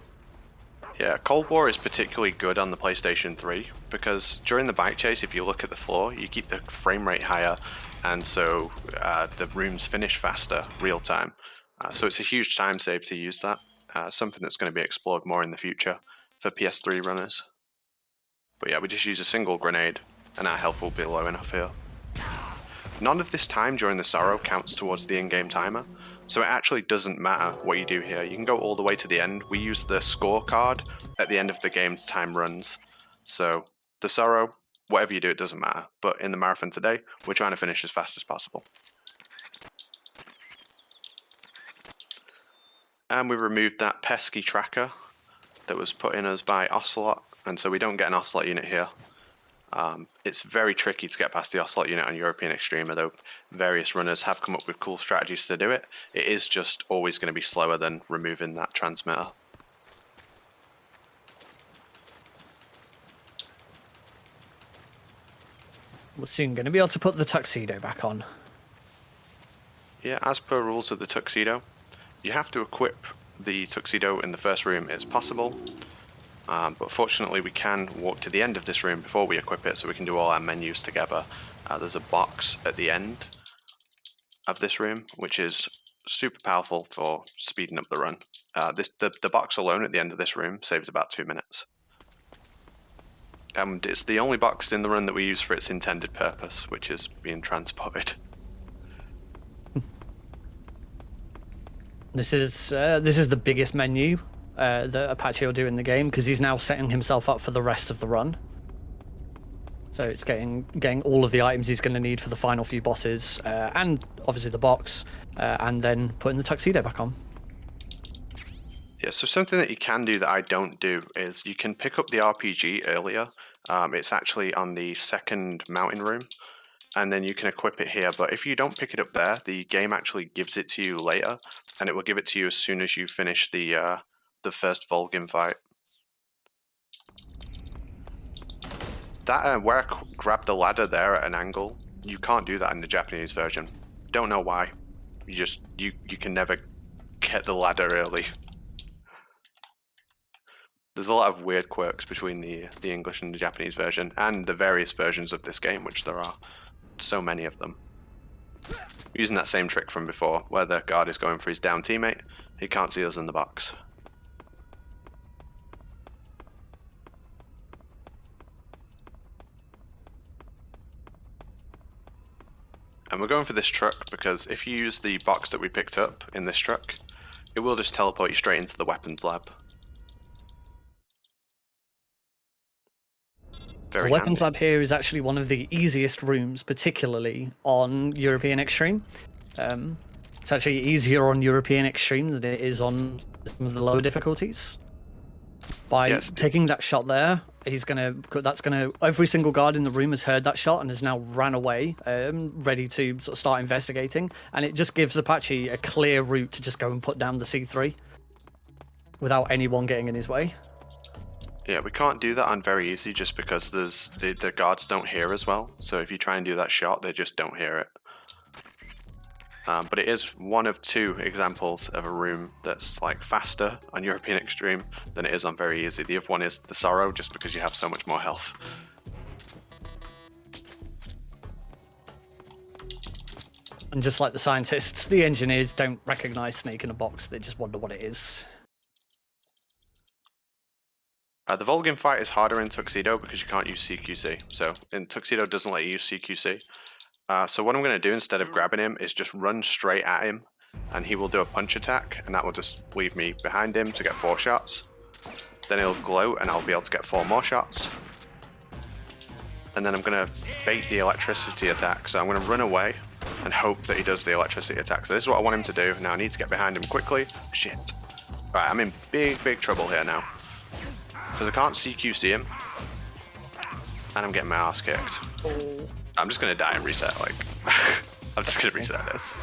Yeah, Cold War is particularly good on the PlayStation 3 because during the bike chase, if you look at the floor, you keep the frame rate higher, and so the rooms finish faster, real time. So it's a huge time save to use that. Something that's going to be explored more in the future for PS3 runners. But yeah, we just use a single grenade, and our health will be low enough here. None of this time during the Sorrow counts towards the in-game timer, so it actually doesn't matter what you do here. You can go all the way to the end. We use the scorecard at the end of the game's time runs. So the Sorrow, whatever you do, it doesn't matter. But in the marathon today, we're trying to finish as fast as possible. And we removed that pesky tracker that was put in us by Ocelot, and so we don't get an Ocelot unit here. It's very tricky to get past the Ocelot unit on European Extreme, although various runners have come up with cool strategies to do it. It is just always going to be slower than removing that transmitter. We're soon going to be able to put the Tuxedo back on. Yeah, as per rules of the Tuxedo, you have to equip the Tuxedo in the first room. It's possible, but fortunately we can walk to the end of this room before we equip it so we can do all our menus together. There's a box at the end of this room which is super powerful for speeding up the run. The box alone at the end of this room saves about 2 minutes. And it's the only box in the run that we use for its intended purpose, which is being transported. This is the biggest menu that Apache will do in the game because he's now setting himself up for the rest of the run. So it's getting all of the items he's going to need for the final few bosses, and obviously the box, and then putting the Tuxedo back on. Yeah, so something that you can do that I don't do is you can pick up the RPG earlier. It's actually on the second mountain room, and then you can equip it here. But if you don't pick it up there, the game actually gives it to you later, and it will give it to you as soon as you finish the first Vulgar Fight. That where I grabbed the ladder there at an angle, you can't do that in the Japanese version. Don't know why. You can never get the ladder early. There's a lot of weird quirks between the English and the Japanese version, and the various versions of this game, which there are so many of them. Using that same trick from before, where the guard is going for his down teammate, he can't see us in the box. And we're going for this truck because if you use the box that we picked up in this truck, it will just teleport you straight into the weapons lab. The weapons lab here is actually one of the easiest rooms, particularly on European Extreme. It's actually easier on European Extreme than it is on some of the lower difficulties. By taking that shot there, every single guard in the room has heard that shot and has now ran away, ready to sort of start investigating. And it just gives Apache a clear route to just go and put down the C3 without anyone getting in his way. Yeah, we can't do that on very easy just because the guards don't hear as well. So if you try and do that shot, they just don't hear it. But it is one of two examples of a room that's like faster on European Extreme than it is on very easy. The other one is the Sorrow, just because you have so much more health. And just like the scientists, the engineers don't recognize Snake in a box, they just wonder what it is. The Vulgar Fight is harder in Tuxedo because you can't use CQC. So in Tuxedo doesn't let you use CQC. So what I'm going to do instead of grabbing him is just run straight at him, and he will do a punch attack, and that will just leave me behind him to get 4 shots. Then he'll glow, and I'll be able to get 4 more shots. And then I'm going to bait the electricity attack. So I'm going to run away and hope that he does the electricity attack. So this is what I want him to do. Now I need to get behind him quickly. Shit. Alright, I'm in big trouble here now. Because I can't CQC him. And I'm getting my ass kicked. I'm just gonna die and reset, like, I'm just gonna reset this.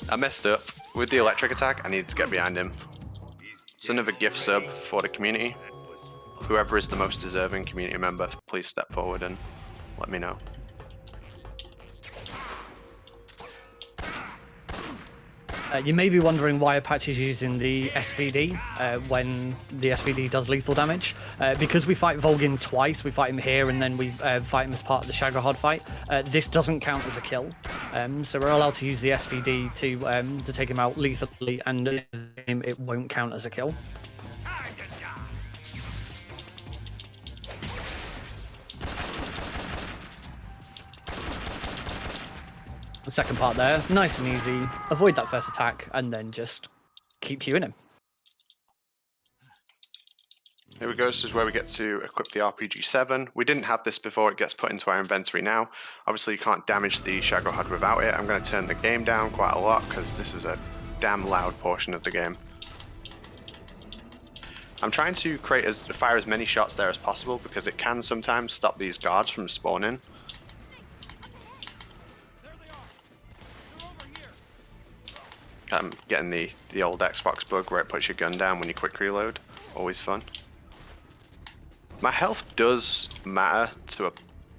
I messed up. With the electric attack, I needed to get behind him. It's another gift sub for the community. Whoever is the most deserving community member, please step forward and let me know. You may be wondering why Apache's using the SVD when the SVD does lethal damage. Because we fight Vulgar twice, we fight him here and then we fight him as part of the Shagohod fight. This doesn't count as a kill, so we're allowed to use the SVD to take him out lethally, and it won't count as a kill. The second part there, nice and easy. Avoid that first attack and then just keep queuing him. Here we go, this is where we get to equip the RPG-7. We didn't have this before, it gets put into our inventory now. Obviously you can't damage the Shagohod without it. I'm going to turn the game down quite a lot because this is a damn loud portion of the game. I'm trying to fire as many shots there as possible because it can sometimes stop these guards from spawning. I'm getting the old Xbox bug where it puts your gun down when you quick reload. Always fun. My health does matter to a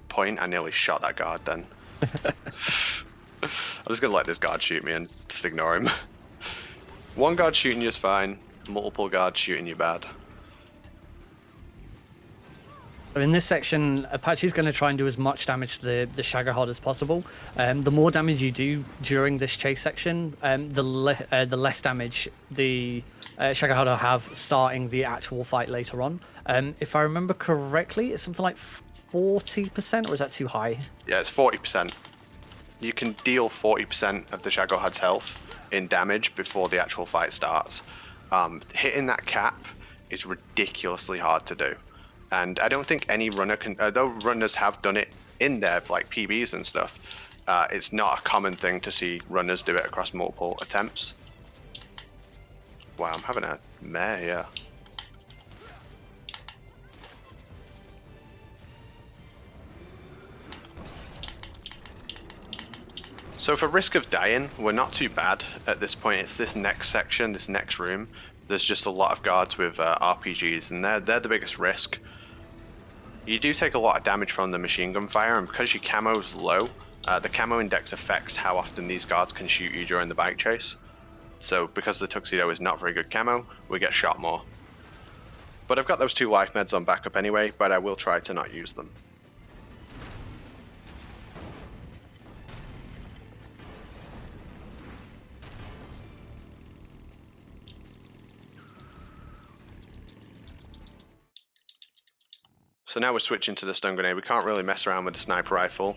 point. I nearly shot that guard then. I'm just gonna let this guard shoot me and just ignore him. One guard shooting you is fine. Multiple guards shooting you bad. In this section, Apache's going to try and do as much damage to the Shagohod as possible. The more damage you do during this chase section, the less damage the Shagohod will have starting the actual fight later on. If I remember correctly, it's something like 40%, or is that too high? Yeah, it's 40%. You can deal 40% of the Shagohod's health in damage before the actual fight starts. Hitting that cap is ridiculously hard to do. And I don't think any runner can, though runners have done it in their like PBs and stuff, it's not a common thing to see runners do it across multiple attempts. Wow, I'm having a mare here. So for risk of dying, we're not too bad at this point. It's this next section, this next room. There's just a lot of guards with RPGs, and they're the biggest risk. You do take a lot of damage from the machine gun fire, and because your camo's low, the camo index affects how often these guards can shoot you during the bike chase. So because the Tuxedo is not very good camo, we get shot more. But I've got those 2 life meds on backup anyway, but I will try to not use them. So now we're switching to the stun grenade. We can't really mess around with the sniper rifle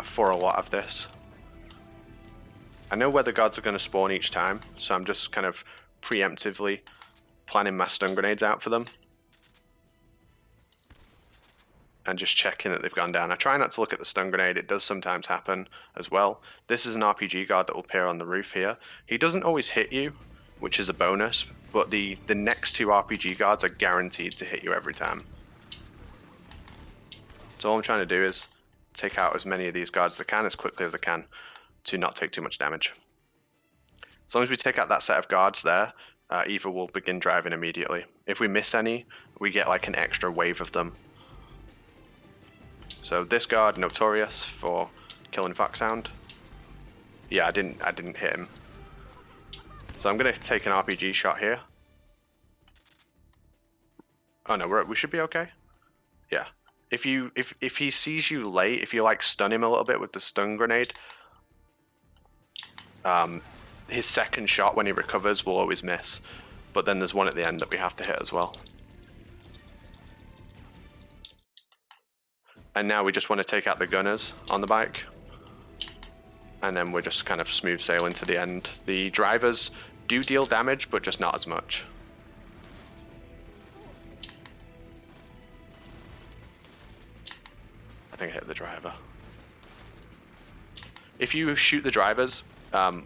for a lot of this. I know where the guards are going to spawn each time, so I'm just kind of preemptively planning my stun grenades out for them. And just checking that they've gone down. I try not to look at the stun grenade, it does sometimes happen as well. This is an RPG guard that will appear on the roof here. He doesn't always hit you, which is a bonus, but the next 2 RPG guards are guaranteed to hit you every time. So all I'm trying to do is take out as many of these guards as I can, as quickly as I can, to not take too much damage. As long as we take out that set of guards there, Eva will begin driving immediately. If we miss any, we get like an extra wave of them. So this guard, notorious for killing Foxhound. Yeah, I didn't hit him. So I'm gonna take an RPG shot here. Oh no, we should be okay. Yeah. If he sees you late, if you like stun him a little bit with the stun grenade, his second shot when he recovers will always miss. But then there's one at the end that we have to hit as well. And now we just want to take out the gunners on the bike. And then we're just kind of smooth sailing to the end. The drivers do deal damage, but just not as much. I think I hit the driver. If you shoot the drivers,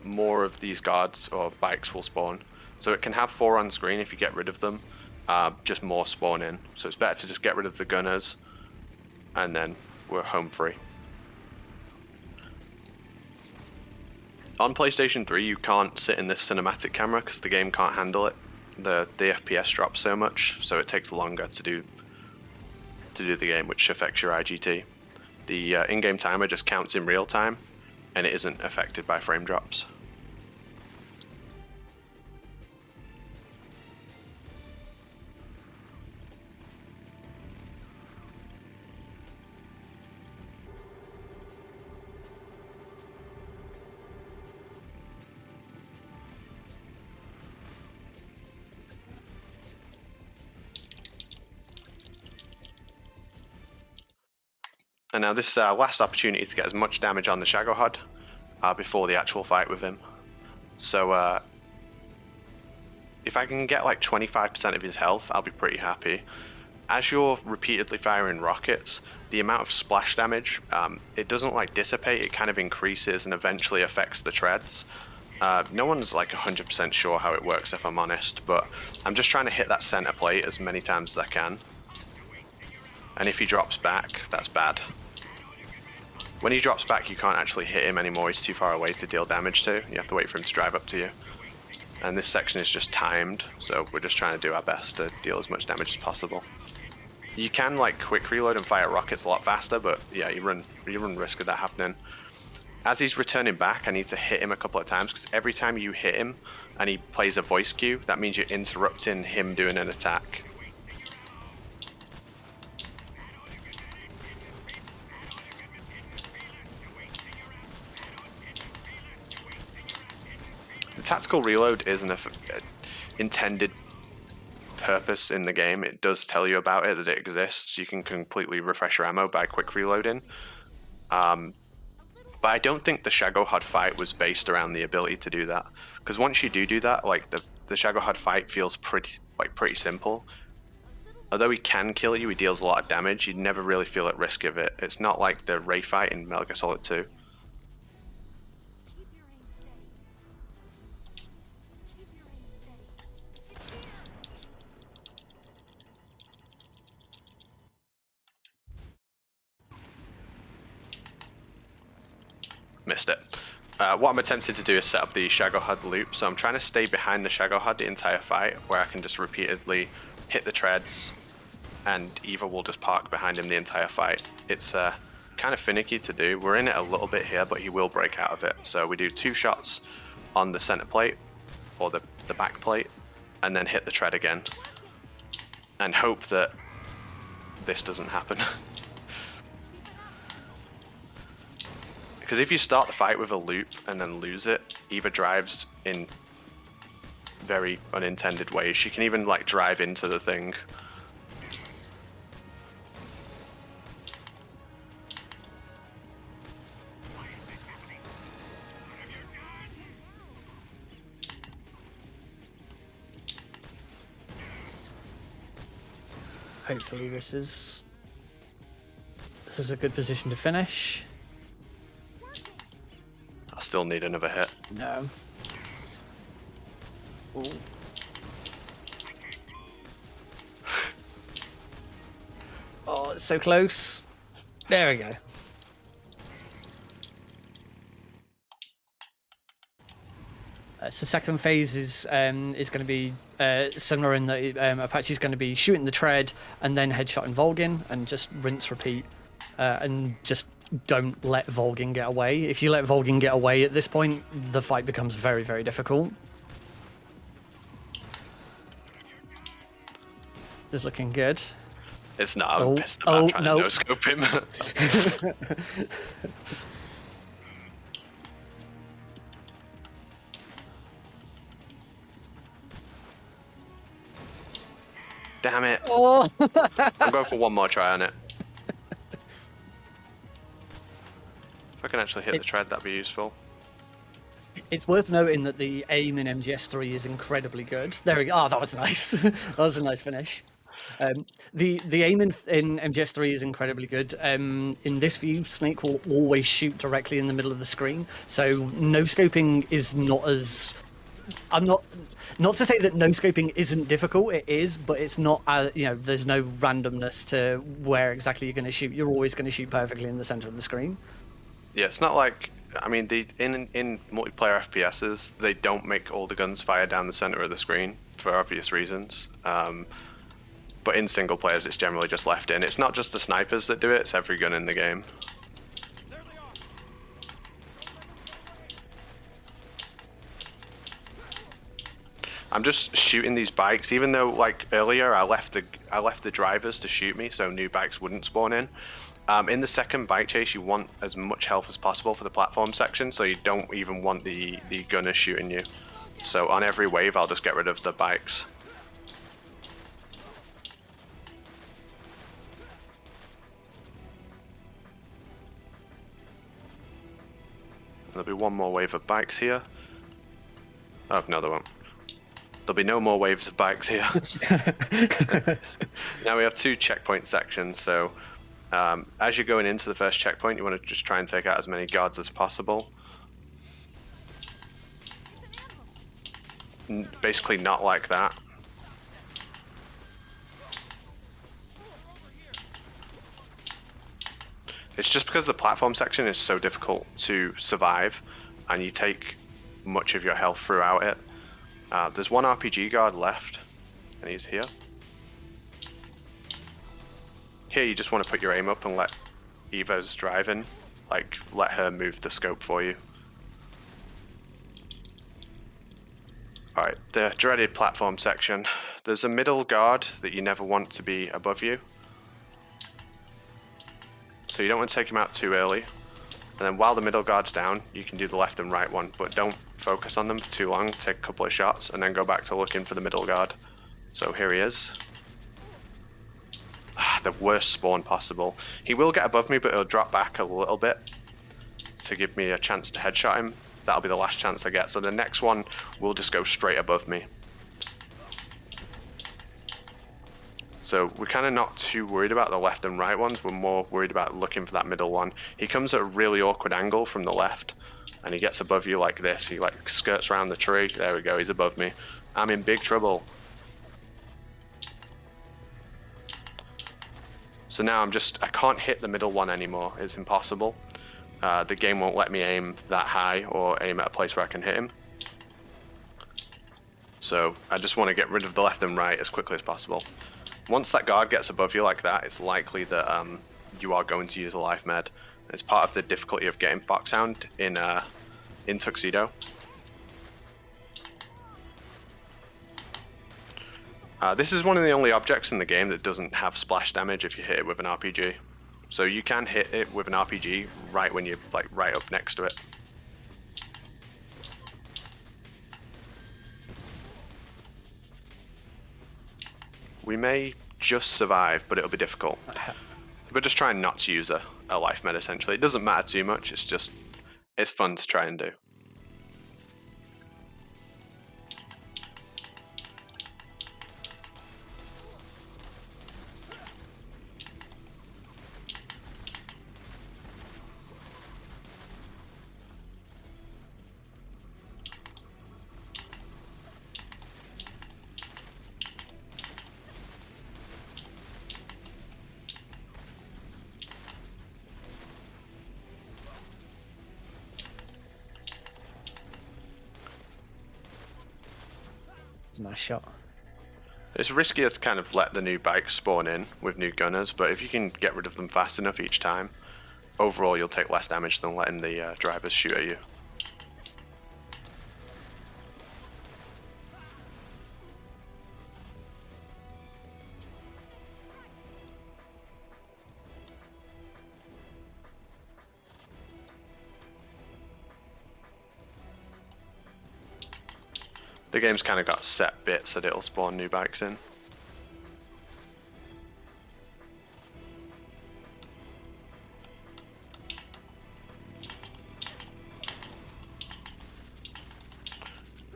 more of these guards or bikes will spawn. So it can have 4 on screen if you get rid of them, just more spawn in. So it's better to just get rid of the gunners, and then we're home free. On PlayStation 3, you can't sit in this cinematic camera because the game can't handle it. The FPS drops so much, so it takes longer to do the game, which affects your IGT. The in-game timer just counts in real time, and it isn't affected by frame drops. And now this is our last opportunity to get as much damage on the Shagohod before the actual fight with him. So if I can get like 25% of his health, I'll be pretty happy. As you're repeatedly firing rockets, the amount of splash damage, it doesn't like dissipate, it kind of increases and eventually affects the treads. No one's like 100% sure how it works, if I'm honest, but I'm just trying to hit that center plate as many times as I can. And if he drops back, that's bad. When he drops back, you can't actually hit him anymore, he's too far away to deal damage to. You have to wait for him to drive up to you. And this section is just timed, so we're just trying to do our best to deal as much damage as possible. You can like quick reload and fire rockets a lot faster, but yeah, you run risk of that happening. As he's returning back, I need to hit him a couple of times, because every time you hit him and he plays a voice cue, that means you're interrupting him doing an attack. The tactical reload is an intended purpose in the game. It does tell you about it, that it exists. You can completely refresh your ammo by quick reloading. But I don't think the Shagohod fight was based around the ability to do that. Because once you do that, like the Shagohod fight feels pretty simple. Although he can kill you, he deals a lot of damage, you never really feel at risk of it. It's not like the Ray fight in Metal Gear Solid 2. Missed it. What I'm attempting to do is set up the Shagohod loop, so I'm trying to stay behind the Shagohod the entire fight, where I can just repeatedly hit the treads, and Eva will just park behind him the entire fight. It's kind of finicky to do. We're in it a little bit here, but he will break out of it. So we do 2 shots on the center plate, or the back plate, and then hit the tread again, and hope that this doesn't happen. Because if you start the fight with a loop and then lose it, Eva drives in very unintended ways. She can even like drive into the thing. Hopefully this is a good position to finish. I still need another hit. No. Ooh. Oh, it's so close. There we go. So second phase is going to be similar in that Apache's going to be shooting the tread and then headshotting Volgin and just rinse repeat and just don't let Volgin get away. If you let Volgin get away at this point, the fight becomes very, very difficult. This is looking good. It's not. I'm pissed about trying no. to no-scope him. Damn it. Oh. I'm going for one more try on it. If I can actually hit the tread, that'd be useful. It's worth noting that the aim in MGS3 is incredibly good. There we go. Oh, that was nice. That was a nice finish. The aim in MGS3 is incredibly good. In this view, Snake will always shoot directly in the middle of the screen. So no-scoping is not as... I'm not to say that no-scoping isn't difficult. It is, but it's not. There's no randomness to where exactly you're going to shoot. You're always going to shoot perfectly in the center of the screen. Yeah, it's not like... I mean, in multiplayer FPSs, they don't make all the guns fire down the center of the screen for obvious reasons. But in single players, it's generally just left in. It's not just the snipers that do it, it's every gun in the game. I'm just shooting these bikes, even though like earlier I left the drivers to shoot me so new bikes wouldn't spawn in. In the second bike chase, you want as much health as possible for the platform section, so you don't even want the gunners shooting you. So on every wave, I'll just get rid of the bikes. There'll be one more wave of bikes here. Oh, no, there won't. There'll be no more waves of bikes here. Now we have two checkpoint sections, so as you're going into the first checkpoint, you want to just try and take out as many guards as possible. Basically not like that. It's just because the platform section is so difficult to survive, and you take much of your health throughout it. There's one RPG guard left, and he's here. Here you just want to put your aim up and let Eva's drive in, like let her move the scope for you. Alright, the dreaded platform section. There's a middle guard that you never want to be above you. So you don't want to take him out too early. And then while the middle guard's down, you can do the left and right one, but don't focus on them for too long. Take a couple of shots and then go back to looking for the middle guard. So here he is. The worst spawn possible. He will get above me, but he'll drop back a little bit to give me a chance to headshot him. That'll be the last chance I get. So the next one will just go straight above me. So we're kind of not too worried about the left and right ones. We're more worried about looking for that middle one. He comes at a really awkward angle from the left, and he gets above you like this. He like skirts around the tree. There we go, he's above me. I'm in big trouble. So now I can't hit the middle one anymore. It's impossible. The game won't let me aim that high or aim at a place where I can hit him. So I just want to get rid of the left and right as quickly as possible. Once that guard gets above you like that, it's likely that you are going to use a life med. It's part of the difficulty of getting Foxhound in Tuxedo. This is one of the only objects in the game that doesn't have splash damage if you hit it with an RPG. So you can hit it with an RPG right when you're like right up next to it. We may just survive, but it'll be difficult. We're just trying not to use a life med essentially. It doesn't matter too much, it's fun to try and do. Nice shot. It's riskier to kind of let the new bikes spawn in with new gunners, but if you can get rid of them fast enough each time, overall you'll take less damage than letting the drivers shoot at you. The game's kind of got set bits that it'll spawn new bikes in.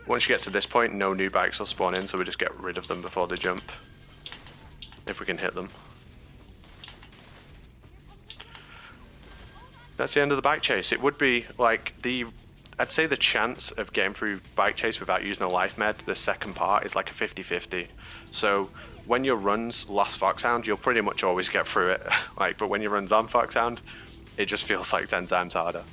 Once you get to this point, no new bikes will spawn in, so we just get rid of them before they jump, if we can hit them. That's the end of the bike chase. It would be like I'd say the chance of getting through bike chase without using a life med, the second part, is like a 50-50. So when your runs lost Foxhound, you'll pretty much always get through it. But when your runs on Foxhound, it just feels like 10 times harder.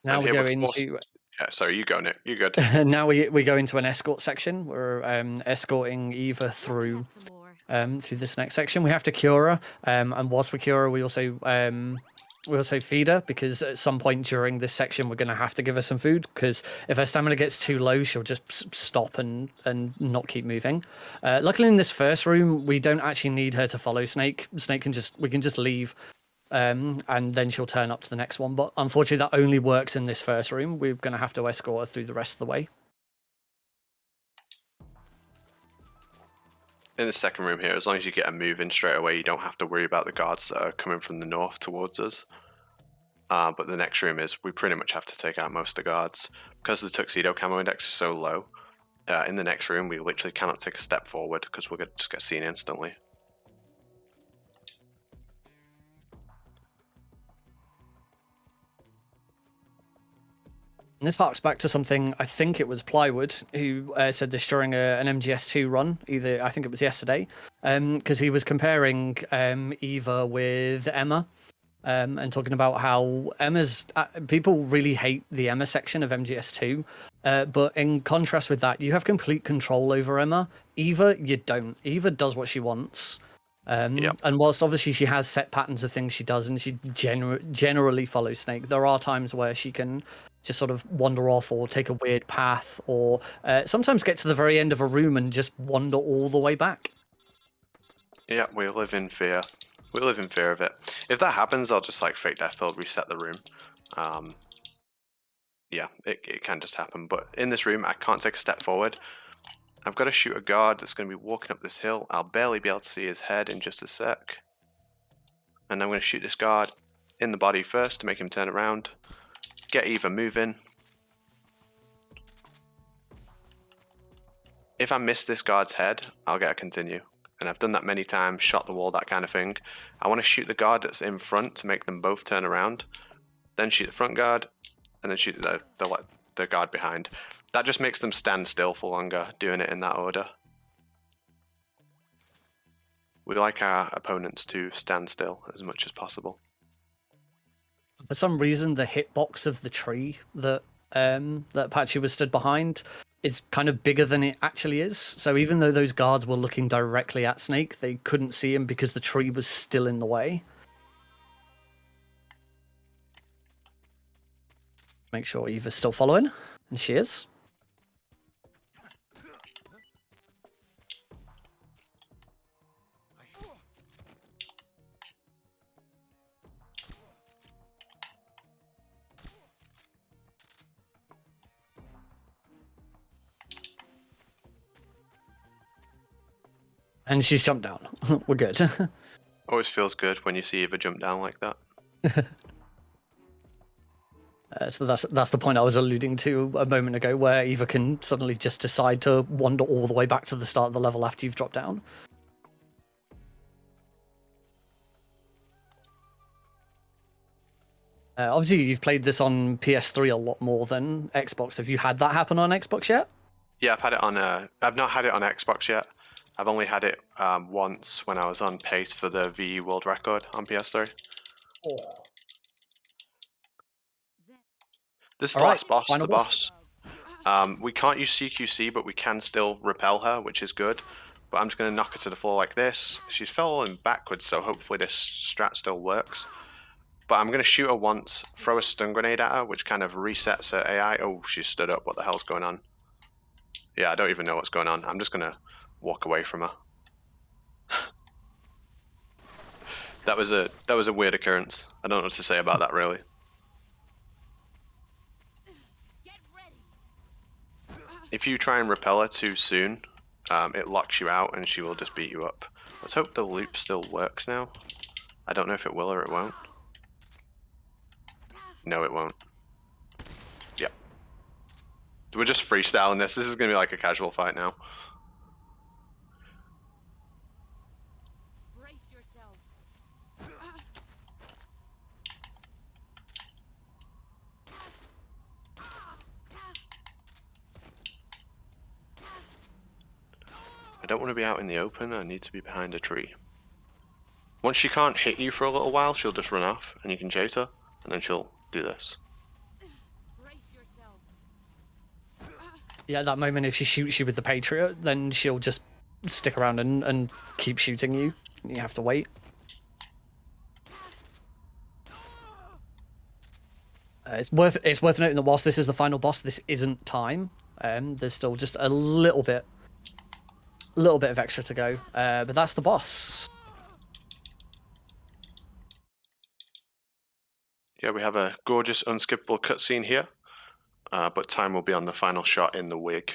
Now we go into. Yeah, sorry, you go, Nick. You good? Now we go into an escort section. We're escorting Eva through this next section. We have to cure her, and whilst we cure her, we also feed her, because at some point during this section we're going to have to give her some food, because if her stamina gets too low, she'll just stop and not keep moving. Luckily in this first room we don't actually need her to follow Snake. We can just leave. And then she'll turn up to the next one. But unfortunately, that only works in this first room. We're going to have to escort her through the rest of the way. In the second room here, as long as you get a move in straight away, you don't have to worry about the guards that are coming from the north towards us. But the next room is, we pretty much have to take out most of the guards. Because the Tuxedo camo index is so low, in the next room we literally cannot take a step forward, because we're going to just get seen instantly. And this harks back to something, I think it was Plywood who said this during an MGS2 run, I think it was yesterday, because he was comparing Eva with Emma, and talking about how Emma's people really hate the Emma section of MGS2, but in contrast with that, you have complete control over Emma. Eva, you don't. Eva does what she wants. Yep. And whilst obviously she has set patterns of things she does, and she generally follows Snake, there are times where she can just sort of wander off or take a weird path, or sometimes get to the very end of a room and just wander all the way back. Yeah, we live in fear. We live in fear of it. If that happens, I'll just like fake death build, reset the room. Yeah, it can just happen. But in this room, I can't take a step forward. I've got to shoot a guard that's going to be walking up this hill. I'll barely be able to see his head in just a sec. And I'm going to shoot this guard in the body first to make him turn around. Get Eva moving. If I miss this guard's head, I'll get a continue. And I've done that many times, shot the wall, that kind of thing. I want to shoot the guard that's in front to make them both turn around. Then shoot the front guard, and then shoot the guard behind. That just makes them stand still for longer, doing it in that order. We like our opponents to stand still as much as possible. For some reason, the hitbox of the tree that Apache was stood behind is kind of bigger than it actually is. So even though those guards were looking directly at Snake, they couldn't see him because the tree was still in the way. Make sure Eva's still following, and she is. And she's jumped down. We're good. Always feels good when you see Eva jump down like that. So that's the point I was alluding to a moment ago, where Eva can suddenly just decide to wander all the way back to the start of the level after you've dropped down. Obviously, you've played this on PS3 a lot more than Xbox. Have you had that happen on Xbox yet? Yeah, I've had it on. I've not had it on Xbox yet. I've only had it once when I was on pace for the VE World Record on PS3. This is the last boss, final the boss. We can't use CQC, but we can still repel her, which is good. But I'm just going to knock her to the floor like this. She's falling backwards, so hopefully this strat still works. But I'm going to shoot her once, throw a stun grenade at her, which kind of resets her AI. Oh, she stood up. What the hell's going on? Yeah, I don't even know what's going on. I'm just going to walk away from her. That was a weird occurrence. I don't know what to say about that, really. If you try and repel her too soon, it locks you out and she will just beat you up. Let's hope the loop still works now. I don't know if it will or it won't. No, it won't. Yep. We're just freestyling this. This is going to be like a casual fight now. Brace yourself. I don't want to be out in the open. I need to be behind a tree. Once she can't hit you for a little while, she'll just run off and you can chase her, and then she'll do this. Brace yourself. Yeah, at that moment, if she shoots you with the Patriot, then she'll just stick around and keep shooting you. You have to wait. It's worth noting that whilst this is the final boss, this isn't time. There's still just a little bit of extra to go. But that's the boss. Yeah, we have a gorgeous, unskippable cutscene here, but time will be on the final shot in the wig.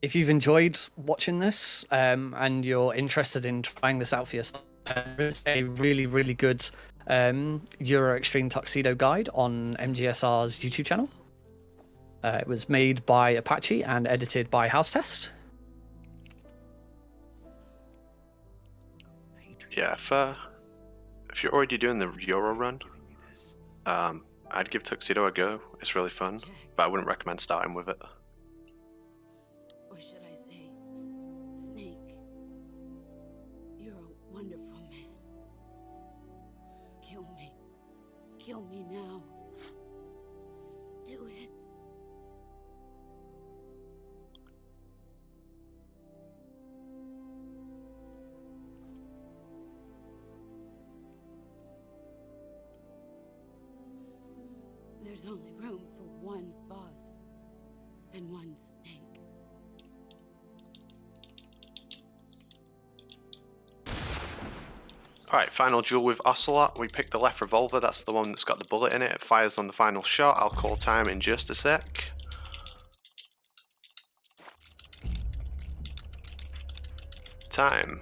If you've enjoyed watching this and you're interested in trying this out for yourself, there's a really, really good Euro Extreme Tuxedo guide on MGSR's YouTube channel. It was made by Apache and edited by House Test. Yeah, if you're already doing the Euro run, I'd give Tuxedo a go. It's really fun, but I wouldn't recommend starting with it. Or should I say, Snake, you're a wonderful man. Kill me. Kill me now. Do it. There's only room for one boss and one snake. Alright, final duel with Ocelot. We picked the left revolver, that's the one that's got the bullet in it. It fires on the final shot. I'll call time in just a sec. Time.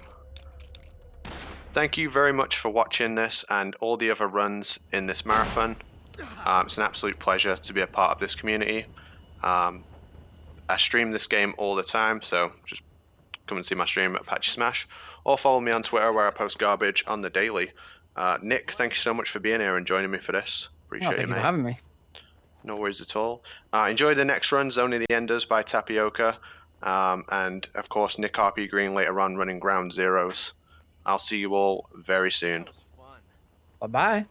Thank you very much for watching this and all the other runs in this marathon. It's an absolute pleasure to be a part of this community. I stream this game all the time, so just come and see my stream at ApacheSmash, or follow me on Twitter where I post garbage on the daily. Nick, thank you so much for being here and joining me for this. Appreciate Thank it, you mate. for having me. No worries at all. Enjoy the next run, Zone of the Enders by Tapioca, and of course Nick RP Green later on running Ground Zeroes. I'll see you all very soon. Bye-bye.